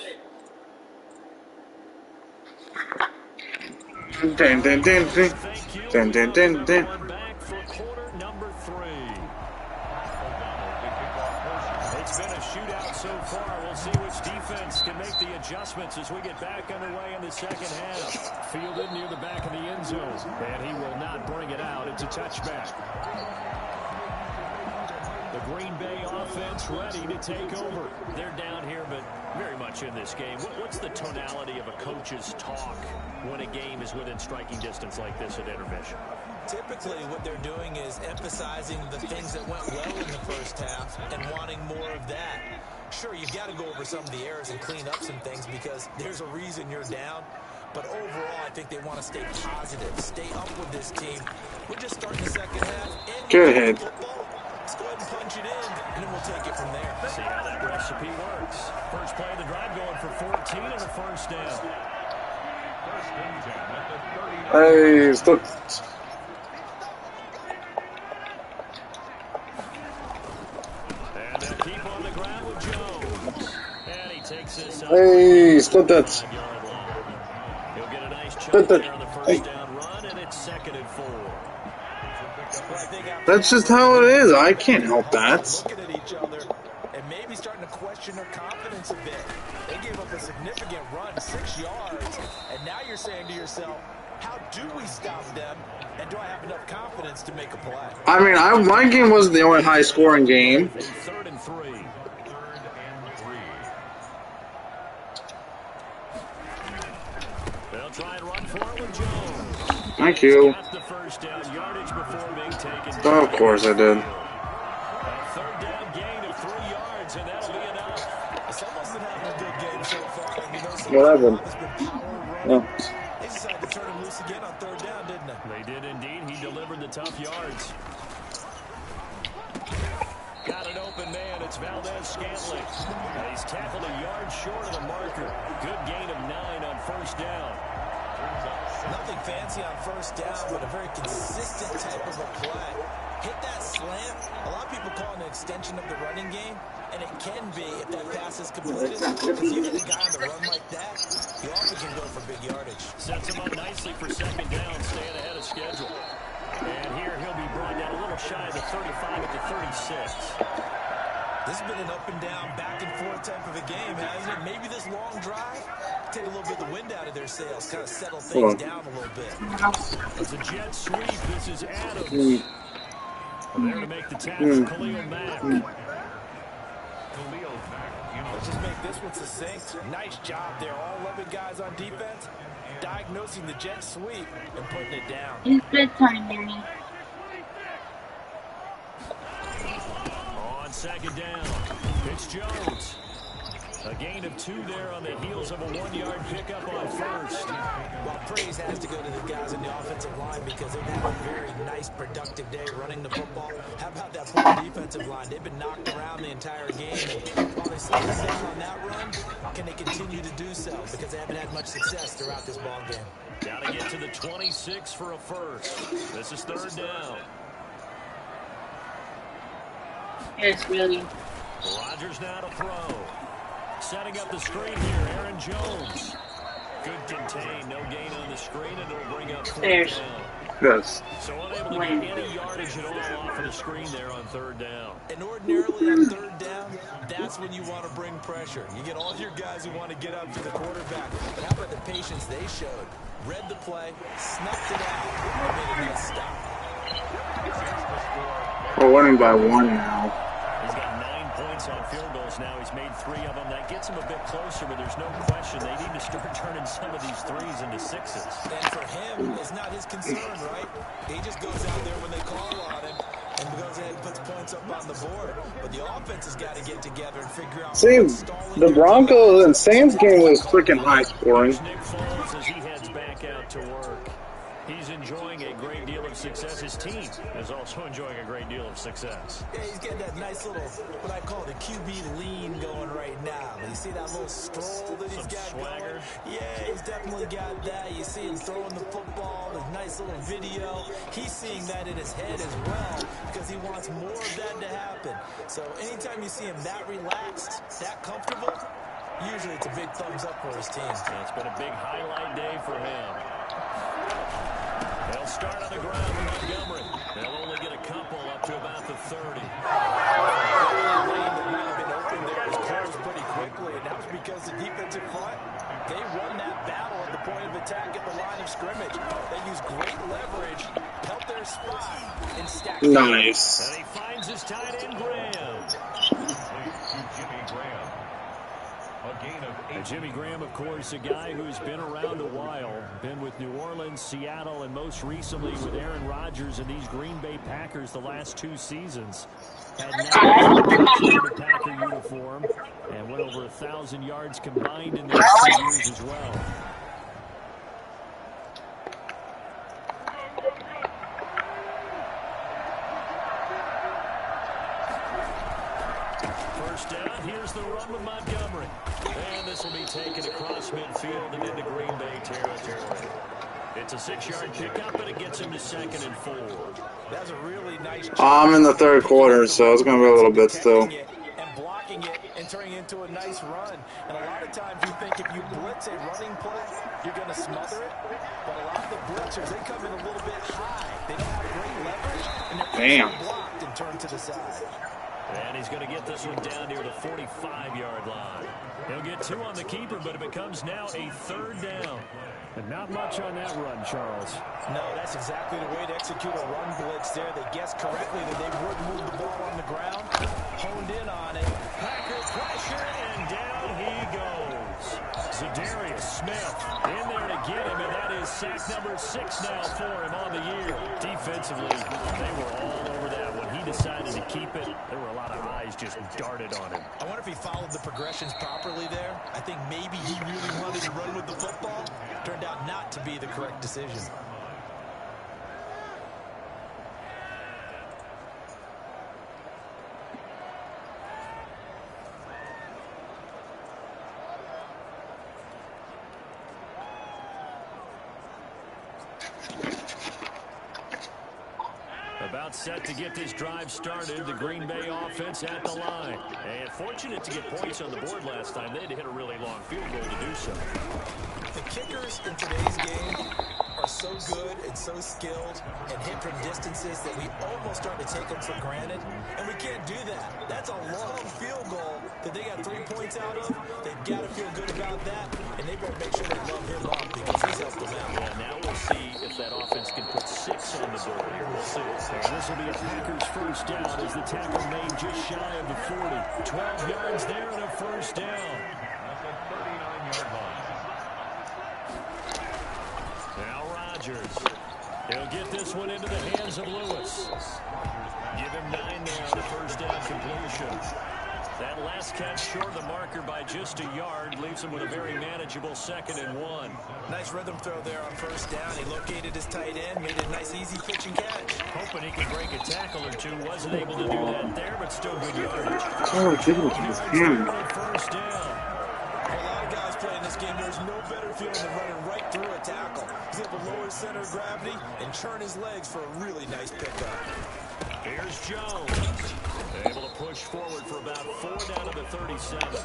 Dun, dun, dun, dun. Dun, dun, dun, dun. We're back for quarter number 3. It's been a shootout so far. We'll see which defense can make the adjustments as we get back underway in the second half. Fielded near the back of the end zone, and he will not bring it out. It's a touchback. The Green Bay offense ready to take over. They're down here, but very much in this game. What's the tonality of a coach's talk when a game is within striking distance like this at intermission? Typically, what they're doing is emphasizing the things that went well in the first half and wanting more of that. Sure, you've got to go over some of the errors and clean up some things because there's a reason you're down. But overall, I think they want to stay positive, stay up with this team. We're just starting the second half. Go ahead. Let's go ahead and punch it in, and then we'll take it from there. See how that recipe works. First play of the drive going for 14 and a first down. Hey, stop. And they'll keep on the ground with Jones. And he takes this up. Hey, stop that. He'll Nice chunk there on the first down run, and it's 2nd and 4. That's just how it is. I can't help that. Looking at each other and maybe starting to question their confidence a bit. They gave up a significant run, 6 yards, and now you're saying to yourself, how do we stop them, and do I have enough confidence to make a play? I mean, my game wasn't the only high-scoring game. 3rd and 3. They'll try and run for it with Jones. Thank you. Got the first down yardage before being taken. Oh, of course I did. A 3rd down gain of 3 yards, and that'll be enough. Someone's been having a good game so far. What happened? No. They decided to turn him loose again on 3rd down, didn't they? They did indeed. He delivered the tough yards. Got an open man. It's Valdez-Scantling. And he's tackled a yard short of the marker. Good gain of 9 on 1st down. Nothing fancy on 1st down, but a very consistent type of a play. Hit that slant. A lot of people call it an extension of the running game, and it can be if that pass is completed. If you hit a guy on the run like that, you often can go for big yardage. Sets him up nicely for 2nd down, staying ahead of schedule. And here he'll be brought down a little shy of the 35 at the 36. This has been an up and down, back and forth type of a game, hasn't it? Maybe this long drive take a little bit of the wind out of their sails, kind of settle things down a little bit. It's a jet sweep. This is Adams. There to make the tackle, Khalil Mack. Let's just make this one succinct. Nice job there. All 11 guys on defense diagnosing the jet sweep and putting it down. It's bedtime, Mary. On 2nd down, it's Jones. A gain of 2 there on the heels of a 1-yard pickup on 1st. Well, praise has to go to the guys in the offensive line because they've had a very nice, productive day running the football. How about that poor defensive line? They've been knocked around the entire game. And while they slowed us down on that run, can they continue to do so? Because they haven't had much success throughout this ball game. Got to get to the 26 for a first. This is 3rd down. Yes, really. Rodgers now to throw. Setting up the screen here, Aaron Jones. Good contain, no gain on the screen, and it'll bring up 4th down. Yes. So unable to get any yardage at all off of the screen there on 3rd down. And ordinarily on 3rd down, that's when you want to bring pressure. You get all your guys who want to get up to the quarterback. But how about the patience they showed? Read the play, snuffed it out, and made a nice stop. We're winning by 1 now. He's got 9 points on field goals now. He's made 3 of them. That gets him a bit closer, but there's no question they need to start turning some of these 3s into 6s. And for him, it's not his concern, right? He just goes out there when they call on him and goes ahead and puts points up on the board. But the offense has got to get together and figure out. See, the Broncos and Saints game was freaking high scoring. Nick Foles as he heads back out to work. He's enjoying a great deal of success. His team is also enjoying a great deal of success. Yeah, he's getting that nice little, what I call the QB lean going right now. You see that little stroll that he's got swagger. going? Yeah, he's definitely got that. You see him throwing the football, the nice little video. He's seeing that in his head as well because he wants more of that to happen. So anytime you see him that relaxed, that comfortable, usually it's a big thumbs up for his team. Yeah, it's been a big highlight day for him. They'll start on the ground with Montgomery. They'll only get a couple up to about the 30. The lane that might have been open there was closed pretty quickly, and that was because the defensive front, they won that battle at the point of attack at the line of scrimmage. They used great leverage, held their spot, and stacked. Nice. And he finds his tight end, Graham. Jimmy Graham. A gain of 8. And Jimmy Graham, of course, a guy who's been around a while. Been with New Orleans, Seattle, and most recently with Aaron Rodgers and these Green Bay Packers the last 2 seasons. Had 9 in the Packer uniform and went over 1,000 yards combined in those 2 years as well. First down, here's the run with Montgomery. And this will be taken across midfield and into Green Bay territory. It's a 6-yard pickup, and it gets him to 2nd and 4. That's a really nice job. I'm in the 3rd quarter, so it's going to be a little bit still. And blocking it and turning it into a nice run. And a lot of times you think if you blitz a running play, you're going to smother it. But a lot of the blitzers, they come in a little bit high. They don't have great leverage, and they're easily blocked and turned to the side. And he's going to get this one down near the 45-yard line. He'll get 2 on the keeper, but it becomes now a 3rd down. And not much on that run, Charles. No, that's exactly the way to execute a run blitz there. They guessed correctly that they would move the ball on the ground, honed in on it. Packer pressure, and down he goes. Zadarius Smith in there to get him, and that is sack number 6 now for him on the year. Defensively, they were all over that. When he decided to keep it, there were a lot of eyes just darted on him. I wonder if he followed the progressions properly there. I think maybe he really wanted to run with the football. Turned out not to be the correct decision. About set to get this drive started. The Green Bay offense at the line. And fortunate to get points on the board last time. They had to hit a really long field goal to do so. The kickers in today's game are so good and so skilled and hit from distances that we almost start to take them for granted. And we can't do that. That's a long field goal that they got 3 points out of. They've got to feel good about that. And they better make sure they love him up because he's helped them out. Yeah, now we'll see if that offense can put 6 on the board. We'll see. And this will be a Packers 1st down as the tackle made just shy of the 40. 12 yards there and a 1st down. At the 39-yard line. Now Rodgers. He'll get this one into the hands of Lewis. Give him 9 there on the 1st down completion. That last catch short of the marker by just a yard leaves him with a very manageable 2nd and 1. Nice rhythm throw there on 1st down. He located his tight end, made a nice easy pitch and catch. Hoping he could break a tackle or two. Wasn't able to do that there, but still good yardage. Oh, ridiculous. 1st down. A lot of guys playing this game, there's no better feeling than running right through a tackle. He's able to lower his center of gravity and churn his legs for a really nice pickup. Here's Jones. Able to push forward for about 4 down to the 37.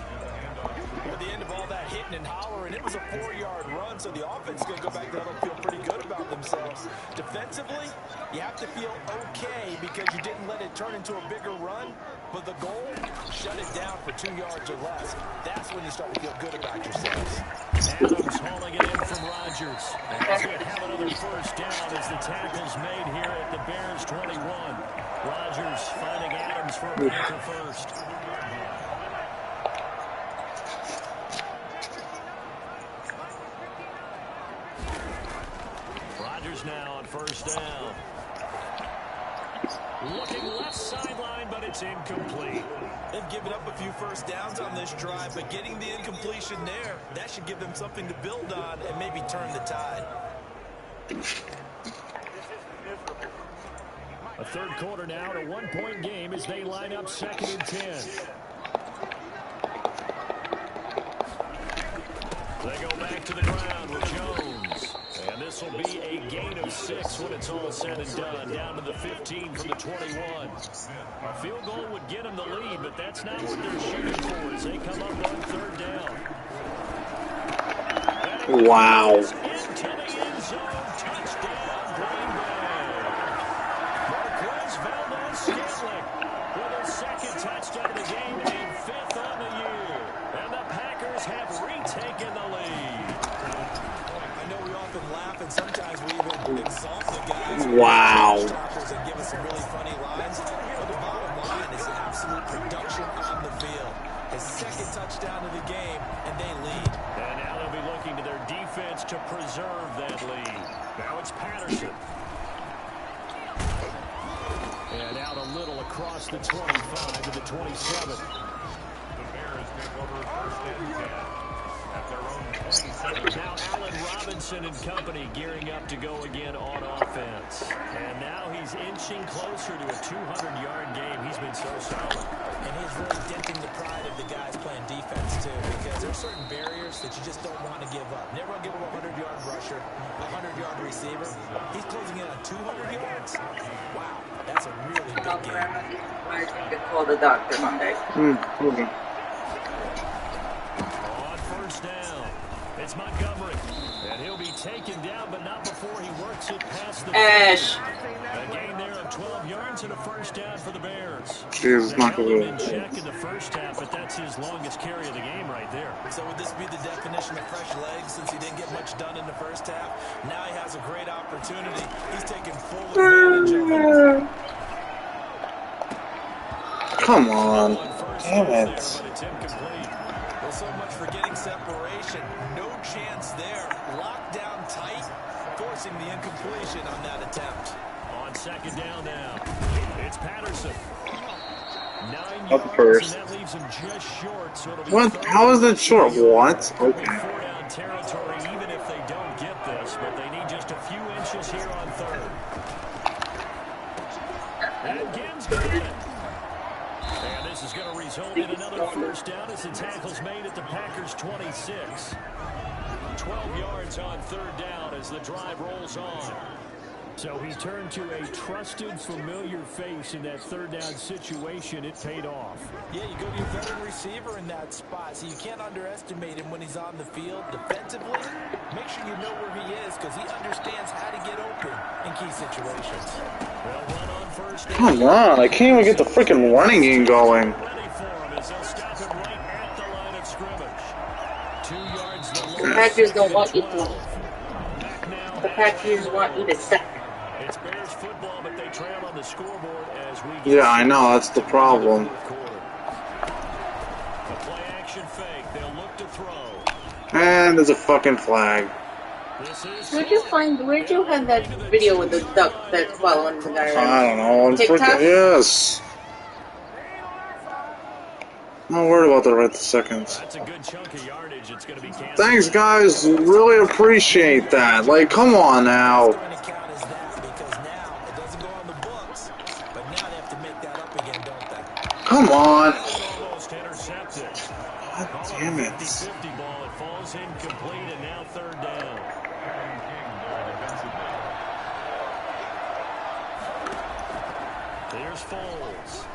At the end of all that hitting and hollering, it was a 4-yard run, so the offense is going to go back there and feel pretty good about themselves. Defensively, you have to feel okay because you didn't let it turn into a bigger run, but the goal, shut it down for 2 yards or less. That's when you start to feel good about yourselves. Adams hauling it in from Rodgers. And he's going to have another 1st down as the tackle's made here at the Bears 21. Rodgers finding Adams for a Packer 1st. Rodgers now on 1st down. Looking left sideline, but it's incomplete. They've given up a few 1st downs on this drive, but getting the incompletion there, that should give them something to build on and maybe turn the tide. A 3rd quarter now, and a 1-point game as they line up 2nd and 10. They go back to the ground with Jones. And this will be a gain of 6 when it's all said and done. Down to the 15 from the 21. A field goal would get them the lead, but that's not what they're shooting for as they come up on 3rd down. Wow. Into the end zone. Touchdown, Green Bay. Marquez Valdez-Scantling with his 2nd touchdown of the game and 5th on the year. And the Packers have retaken the lead. I know we often laugh and sometimes we even exalt the guys. Wow. And give us some really funny lines. But the bottom line is absolute production on the field. His 2nd touchdown of the game, and they lead. And now they'll be looking to their defense to preserve that lead. Now it's Patterson. And out a little across the 25 to the 27. The Bears take over 1st and 10 at their own 27. Now Allen Robinson and company gearing up to go again on offense. And now he's inching closer to a 200-yard game. He's been so solid. And he's really denting the pride of the guys playing defense, too, because there's certain barriers that you just don't want to give up. Never want to give up a 100-yard rusher, a 100-yard receiver. He's closing in on 200 yards. Wow, that's a really big game. I call the doctor Monday. Okay. On 1st down, it's Montgomery. And he'll be taken down, but not before he works it past the Ash. A gain there of 12 yards and a first down for the Bears. Jesus, not Held him in good. check in the first half, but that's his longest carry of the game right there. So would this be the definition of fresh legs since he didn't get much done in the first half? Now he has a great opportunity. He's taking full advantage of it. Come on. Damn it. Well, so much for getting separation. No chance there. Locked down tight, forcing the incompletion on that attempt. On second down now, it's Patterson. 9 Up yards, first. and that leaves him just short. So it'll be What? How is that short? What? Okay. 4-down territory, even if they don't get this, but they need just a few inches here on third. And Gibbs got it. And this is going to result in another first down as the tackle's made at the Packers' 26. 12 yards on third down as the drive rolls on. So he turned to a trusted, familiar face in that third down situation. It paid off. Yeah, you go to your veteran receiver in that spot, so you can't underestimate him when he's on the field. Defensively, make sure you know where he is because he understands how to get open in key situations. Well, run on first down. Come on. I can't even get the freaking running game going. Ready for him as they'll stop him right at the line of scrimmage. 2 yards the The loss. Packers don't want you to. Back now. The Packers want you to suck. It's Bears football, but they trail on the scoreboard as we get Yeah, I know. That's the problem. the play action fake. They'll look to throw. And there's a fucking flag. This is Where'd you have that video with the duck that's following the guy around? I don't know. I'm TikTok? freaking, yes. I'm not worried about that right this second. That's a good chunk of yardage. It's going to be canceled. Thanks, guys. Really appreciate that. Like, come on now. Going to count as that because now it doesn't go on the books, but now they have to make that up again, don't they? Come on. Almost intercepted. God damn it. 50-50 ball. It falls incomplete, and now third down. Here's Foles.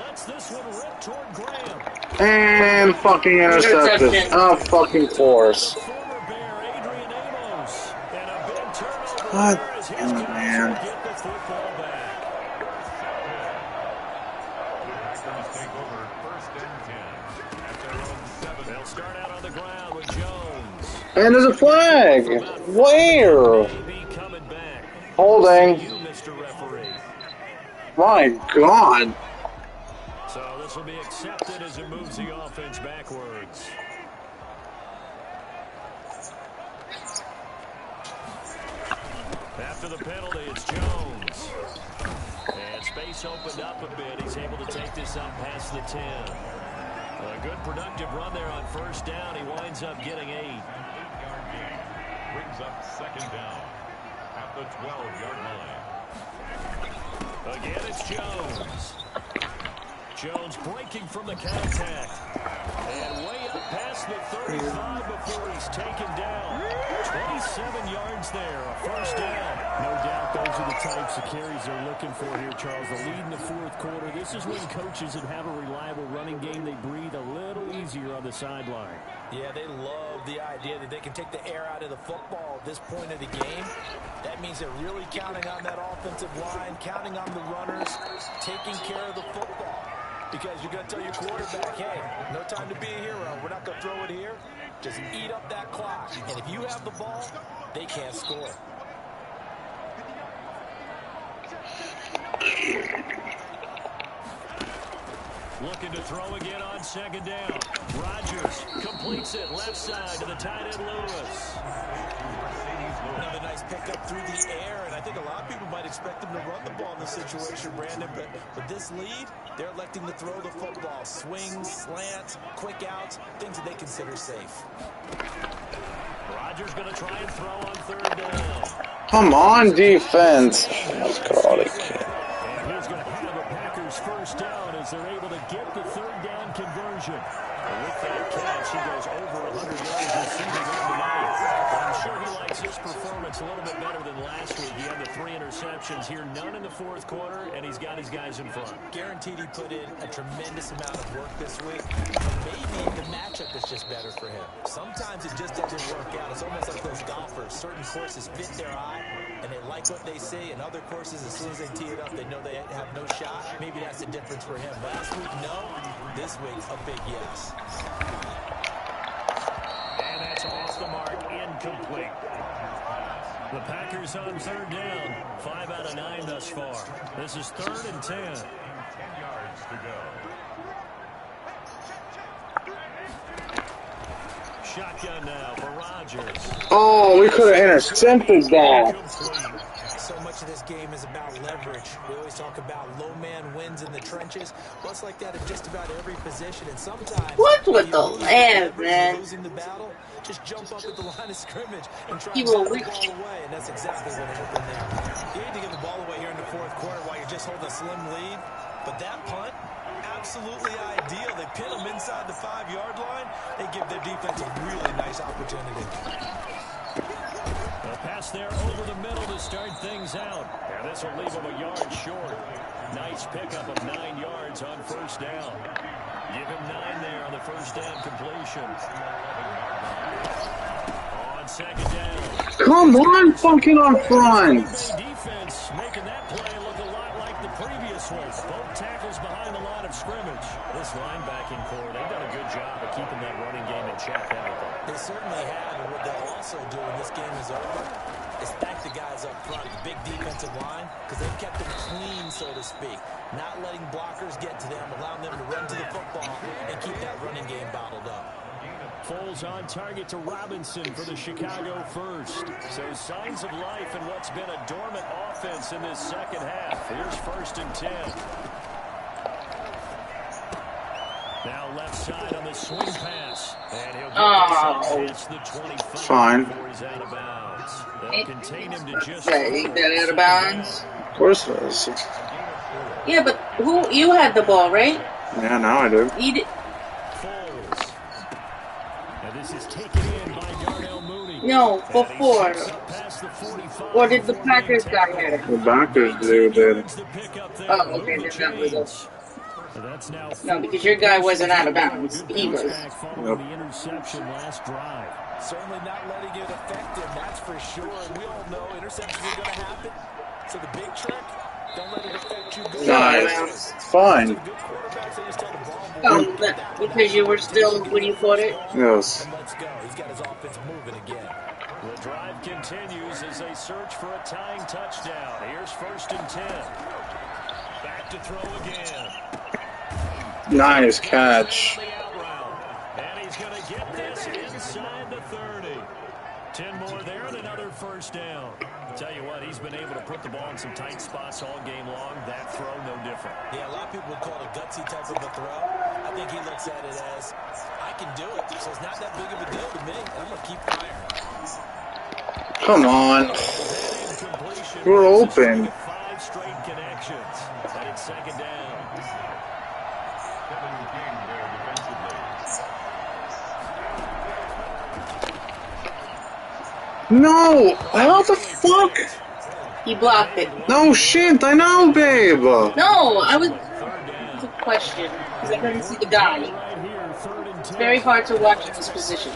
Lets this one rip toward Graham. And fucking intercepted. Oh, fucking course. Former Bear Adrian Amos. And a big turnover God there as his damn it, guys man. will get the football back. They'll start out on the ground with Jones. And there's a flag. Where? Maybe coming back. Holding. You, Mr. Referee. My God. So this will be accepted as it moves the offense backwards. After the penalty, it's Jones. And space opened up a bit. He's able to take this up past the 10. A good productive run there on first down. He winds up getting 8. 8-yard gain brings up second down at the 12-yard line. Again, it's Jones. Jones breaking from the contact. And way up past the 35 before he's taken down. 27 yards there, a first down. No doubt those are the types of carries they're looking for here, Charles. The lead in the fourth quarter. This is when coaches that have a reliable running game, they breathe a little easier on the sideline. Yeah, they love the idea that they can take the air out of the football at this point of the game. That means they're really counting on that offensive line, counting on the runners, taking care of the football. Because you're going to tell your quarterback, hey, no time to be a hero. We're not going to throw it here. Just eat up that clock. And if you have the ball, they can't score. Looking to throw again on second down. Rodgers completes it left side to the tight end Lewis. Another nice pickup through the air, and I think a lot of people might expect them to run the ball in this situation, Brandon, but with this lead, they're electing to throw the football. Swings, slants, quick outs, things that they consider safe. Rodgers going to try and throw on third down. Come on, defense. Let's go. They can't. And he's going to have a Packers first down as they're able to get the third down conversion. And with that catch, he goes over 100 yards receiving on the night. I'm sure he likes this performance a little bit better than last week. He had the 3 interceptions here, none in the fourth quarter, and he's got his guys in front. Guaranteed he put in a tremendous amount of work this week. Maybe the matchup is just better for him. Sometimes it just doesn't work out. It's almost like those golfers. Certain courses fit their eye, and they like what they see. And other courses, as soon as they tee it up, they know they have no shot. Maybe that's the difference for him. Last week, no. This week, a big yes. And that's off the mark, incomplete. The Packers on third down. 5 out of 9 thus far. This is 3rd and 10. 10 yards to go. Shotgun now for Rodgers. Oh, we could have intercepted that. So much of this game is about leverage. We always talk about low man wins in the trenches. Well, it's like that in just about every position. And sometimes What with the land, man? losing the battle, just jump up at the line of scrimmage and try to He get will the reach. ball away. And that's exactly what happened there. You need to get the ball away here in the fourth quarter while you're just holding a slim lead. But that punt, absolutely ideal. They pin them inside the 5-yard line. They give their defense a really nice opportunity. A pass there over the middle to start things out. And this will leave him a yard short. Nice pickup of 9 yards on first down. Give him 9 there on the first down completion. On second down. Come on, fucking on front. Defense making that play look a lot like the previous one. Both tackles behind the line of scrimmage. This linebacking core, they've done a good job of keeping that running game in check, haven't they? They certainly have, and what they'll also do when this game is over is thank the guys up front, the big defensive line, because they've kept them clean, so to speak. Not letting blockers get to them, allowing them to run to the football and keep that running game bottled up. Foles on target to Robinson for the Chicago first. So signs of life in what's been a dormant offense in this second half. Here's 1st and 10. Now left side on the swing pass. And he'll get this the 25 Fine. before he's out of bounds. They'll contain him to just Ain't that out of bounds? Of course it is. Yeah, but you had the ball, right? Yeah, now I do. You did. Foles. And this is taken in by Darnell Mooney. No, before. Past the 45. Or did the Packers guy hit it? The backers do, did. Oh, okay, then that was it. That's now No, because your guy wasn't out of bounds. He was. Following the interception last drive. Certainly not letting it affect him, that's for sure. And we all know interceptions are going to happen. So the big trick, don't let it affect you. Nice. Fine. Good quarterbacks, they just tell the ball Oh, because you were still when you fought it? Yes. and let's go. He's got his offense moving again. The drive continues as they search for a tying touchdown. Here's 1st and 10. Back to throw again. Nice catch. And he's going to get this inside the 30. 10 more there and another first down. Tell you what, he's been able to put the ball in some tight spots all game long. That throw, no different. Yeah, a lot of people would call it a gutsy type of a throw. I think he looks at it as, I can do it, so it's not that big of a deal to me. I'm going to keep firing. Come on. We're open. 5 straight connections. And it's second down. No! How the fuck? He blocked it. No shit, I know, babe. No, I was. It's a question because I couldn't see the guy. It's very hard to watch in this position.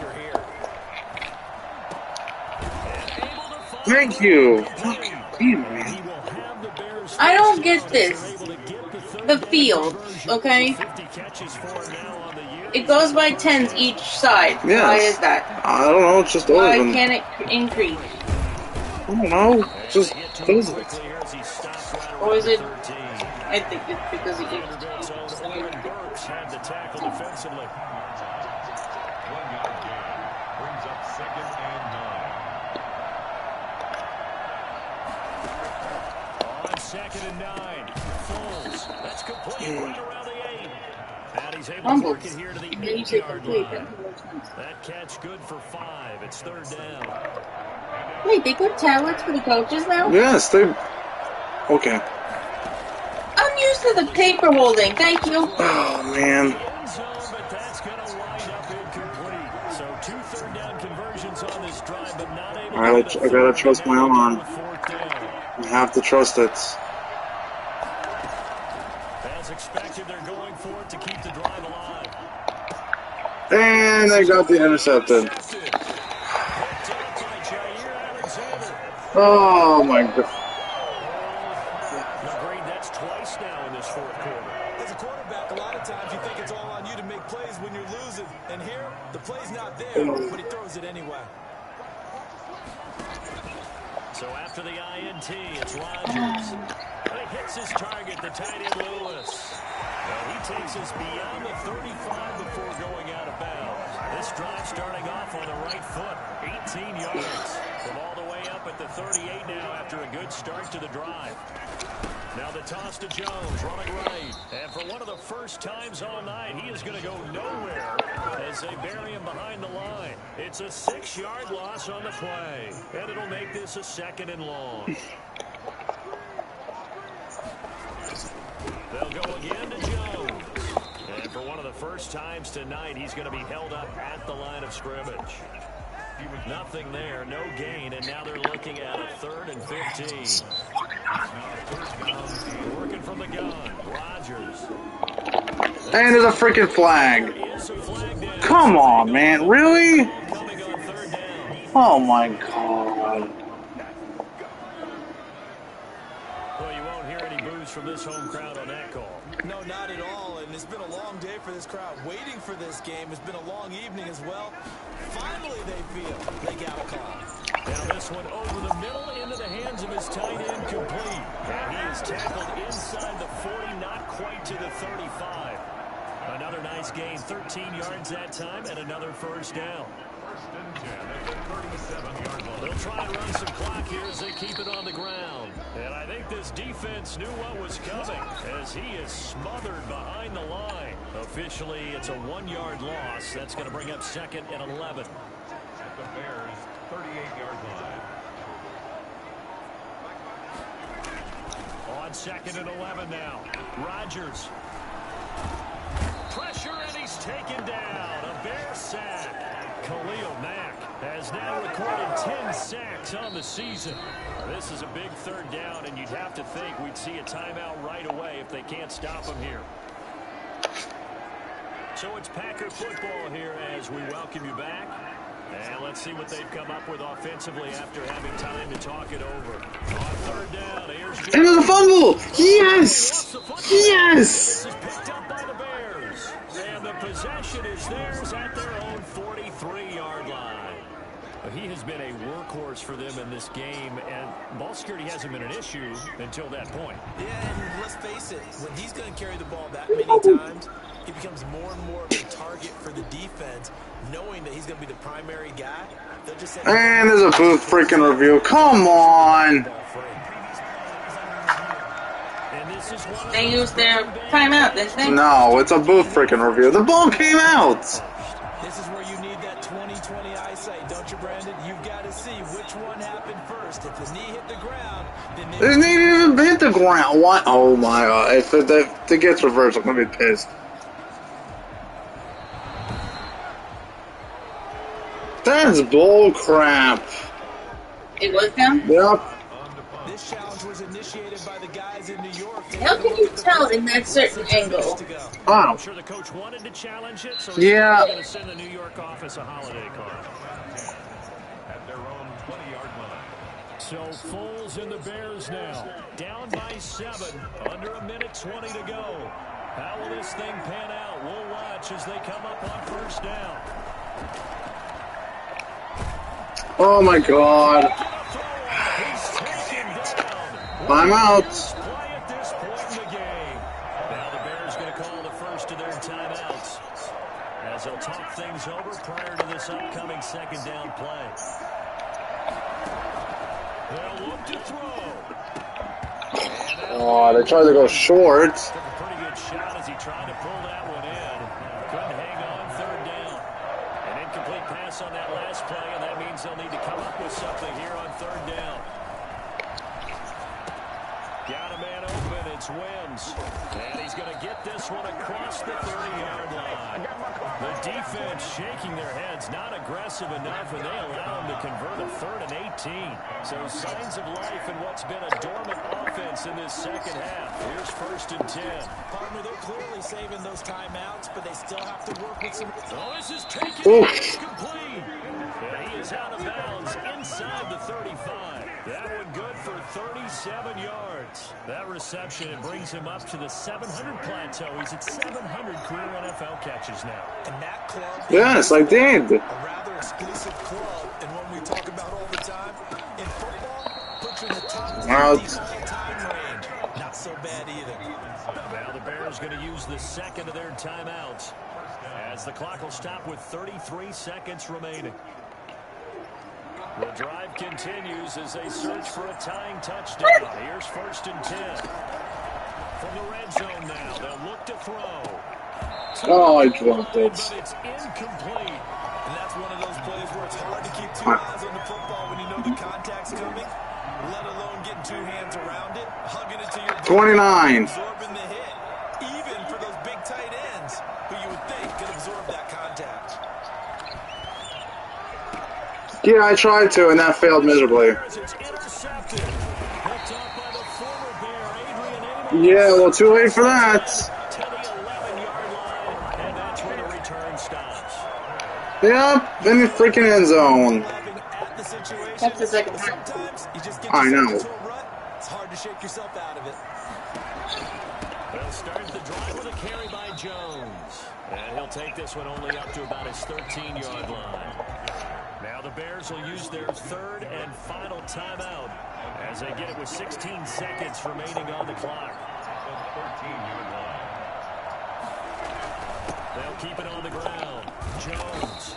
Thank you. I don't get this. The field, okay? It goes by 10s each side. Yes. Why is that? I don't know, it's just Why open. can't it increase? I don't know, just does it. Or is it? I think it's because it Had the tackle defensively. 1-yard gain brings up 2nd and 9. On 2nd and 9. Foles. That's complete right around the 8. And he's able to work it here to the 8-yard line. That catch good for 5. It's 3rd down. Wait, they put tablets for the coaches now? Yes, they... Okay. I'm used to the paper holding. Thank you. Oh, man. End zone, but that's going to wind up incomplete. So 2 third down conversions on this drive, but not able I to get gotta trust my arm. fourth down. I have to trust it. As expected, they're going for it to keep the drive alive. And they got the intercepted. Oh my god. Agreed, that's twice now in this fourth quarter. As a quarterback, a lot of times you think it's all on you to make plays when you're losing. And here, the play's not there, but he throws it anyway. So after the INT, it's Rodgers. He hits his target, the tight end Lewis. Well, he takes us beyond the 35 before going out of bounds. This drive starting off on the right foot, 18 yards. From all the way up at the 38 now after a good start to the drive. Now the toss to Jones, running right. And for one of the first times all night, he is going to go nowhere as they bury him behind the line. It's a 6-yard loss on the play. And it'll make this a 2nd and long. They'll go again to Jones. And for one of the first times tonight, he's going to be held up at the line of scrimmage. Nothing there, no gain, and now they're looking at a 3rd and 15. Working from the gun, Rodgers. And there's a freaking flag. Come on, man. Really? Oh my god. Well, you won't hear any boos from this home crowd on that call. No, not at all. And it's been a long day for this crowd. Waiting for this game. It's been a long evening as well. Finally, they feel they got a call. Now this one over the middle into the hands of his tight end, complete. And he is tackled inside the 40, not quite to the 35. Another nice gain, 13 yards that time, and another first down. First and 10 at the 37-yard line. They'll try and run some clock here as they keep it on the ground. And I think this defense knew what was coming as he is smothered behind the line. Officially, it's a 1-yard loss. That's going to bring up 2nd and 11. At the Bears' 38-yard line. On 2nd and 11 now. Rodgers. Pressure, and he's taken down. A Bear sack. Khalil Mack has now recorded 10 sacks on the season. This is a big 3rd down, and you'd have to think we'd see a timeout right away if they can't stop him here. So it's Packer football here as we welcome you back. And let's see what they've come up with offensively after having time to talk it over. On 3rd down, here's And there's a fumble! Yes! Yes! This is picked up by the Bears. And the possession is theirs at their own 43-yard line. He has been a workhorse for them in this game, and ball security hasn't been an issue until that point. Yeah, and let's face it, when he's going to carry the ball that many times, he becomes more and more of a target for the defense, knowing that he's going to be the primary guy. They'll just say, And there's a booth freaking review. Come on! They used their timeout, didn't they? No, it's a booth freaking review. The ball came out! This is where you need that 20/20 eyesight, don't you, Brandon? You've got to see which one happened first. If the knee hit the ground, then It didn't even hit the ground. What? Oh my god. If it gets reversed, I'm gonna be pissed. That's bull crap. It was them? Yep. this challenge was initiated by the guys in New York. How can you tell in that certain angle? Oh. I'm sure the coach wanted to challenge it, so Yeah. he's going to send the New York office a holiday card. At their own 20-yard line. So Foles and the Bears now down by 7, under a minute 20 to go. How will this thing pan out? We'll watch as they come up on first down. Oh my god. I'm out. Play at this point in the game. Now the Bears going to call the first of their timeouts as they'll talk things over prior to this upcoming second down play. They'll look to throw. Oh, they tried to go short. Took a pretty good shot as he tried to pull that one in. Couldn't hang on third down. An incomplete pass on that last play, and that means they'll need to come up with something here on third down. Got a man open, and defense wins. And he's going to get this one across the 30-yard line. The defense shaking their heads, not aggressive enough, and they allow him to convert a 3rd and 18. So signs of life in what's been a dormant offense in this second half. Here's 1st and 10. Partner, they're clearly saving those timeouts, but they still have to work with some... Oh, this is taken. It's complete. And he is out of bounds inside the 35. That one good for 37 yards. That reception, it brings him up to the 700 plateau. He's at 700 career NFL catches now. And that club... Yes, I did. A rather exclusive club, and one we talk about all the time. In football, puts you in the top 10 all-time range. Not so bad either. Now the Bears going to use the second of their timeouts as the clock will stop with 33 seconds remaining. The drive continues as they search for a tying touchdown. Here's 1st and 10. From the red zone now, they'll look to throw. Oh, I dropped it. But it's incomplete. And that's one of those plays where it's hard to keep 2 eyes on the football when you know the contact's coming, let alone getting 2 hands around it, hugging it to your 29. absorbing the hit, even for those big tight ends who you would think could absorb that contact. Yeah, I tried to, and that failed miserably. Yeah, well, too late for that. Yep, in the freaking end zone. That's the second time. I know. It's hard to shake yourself out of it. They'll start the drive with a carry by Jones. And he'll take this one only up to about his 13-yard line. Now the Bears will use their 3rd and final timeout as they get it with 16 seconds remaining on the clock. 13-yard line. They'll keep it on the ground. Jones,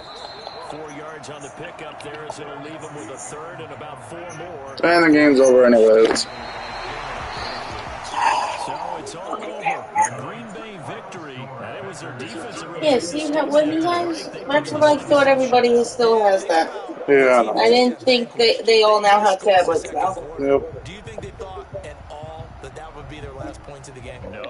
4 yards on the pickup there as it'll leave him with a 3rd and about 4 more. And the game's over anyways. So it's all over. A Green Bay victory. And it was their defense. Yeah, see, what you guys, that's what I thought everybody still has that. Yeah. I didn't think they all now have tablets now. Yep. Do you think they thought at all that that would be their last points of the game? No,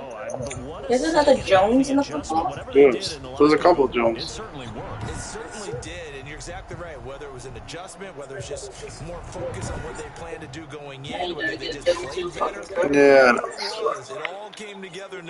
Isn't another Jones in the football? Yes. There's a couple of Jones. It certainly worked. It certainly did, and you're exactly right. Whether it was an adjustment, whether it's just more focus on what they plan to do going in, whether they just played better. Yeah. It all came together.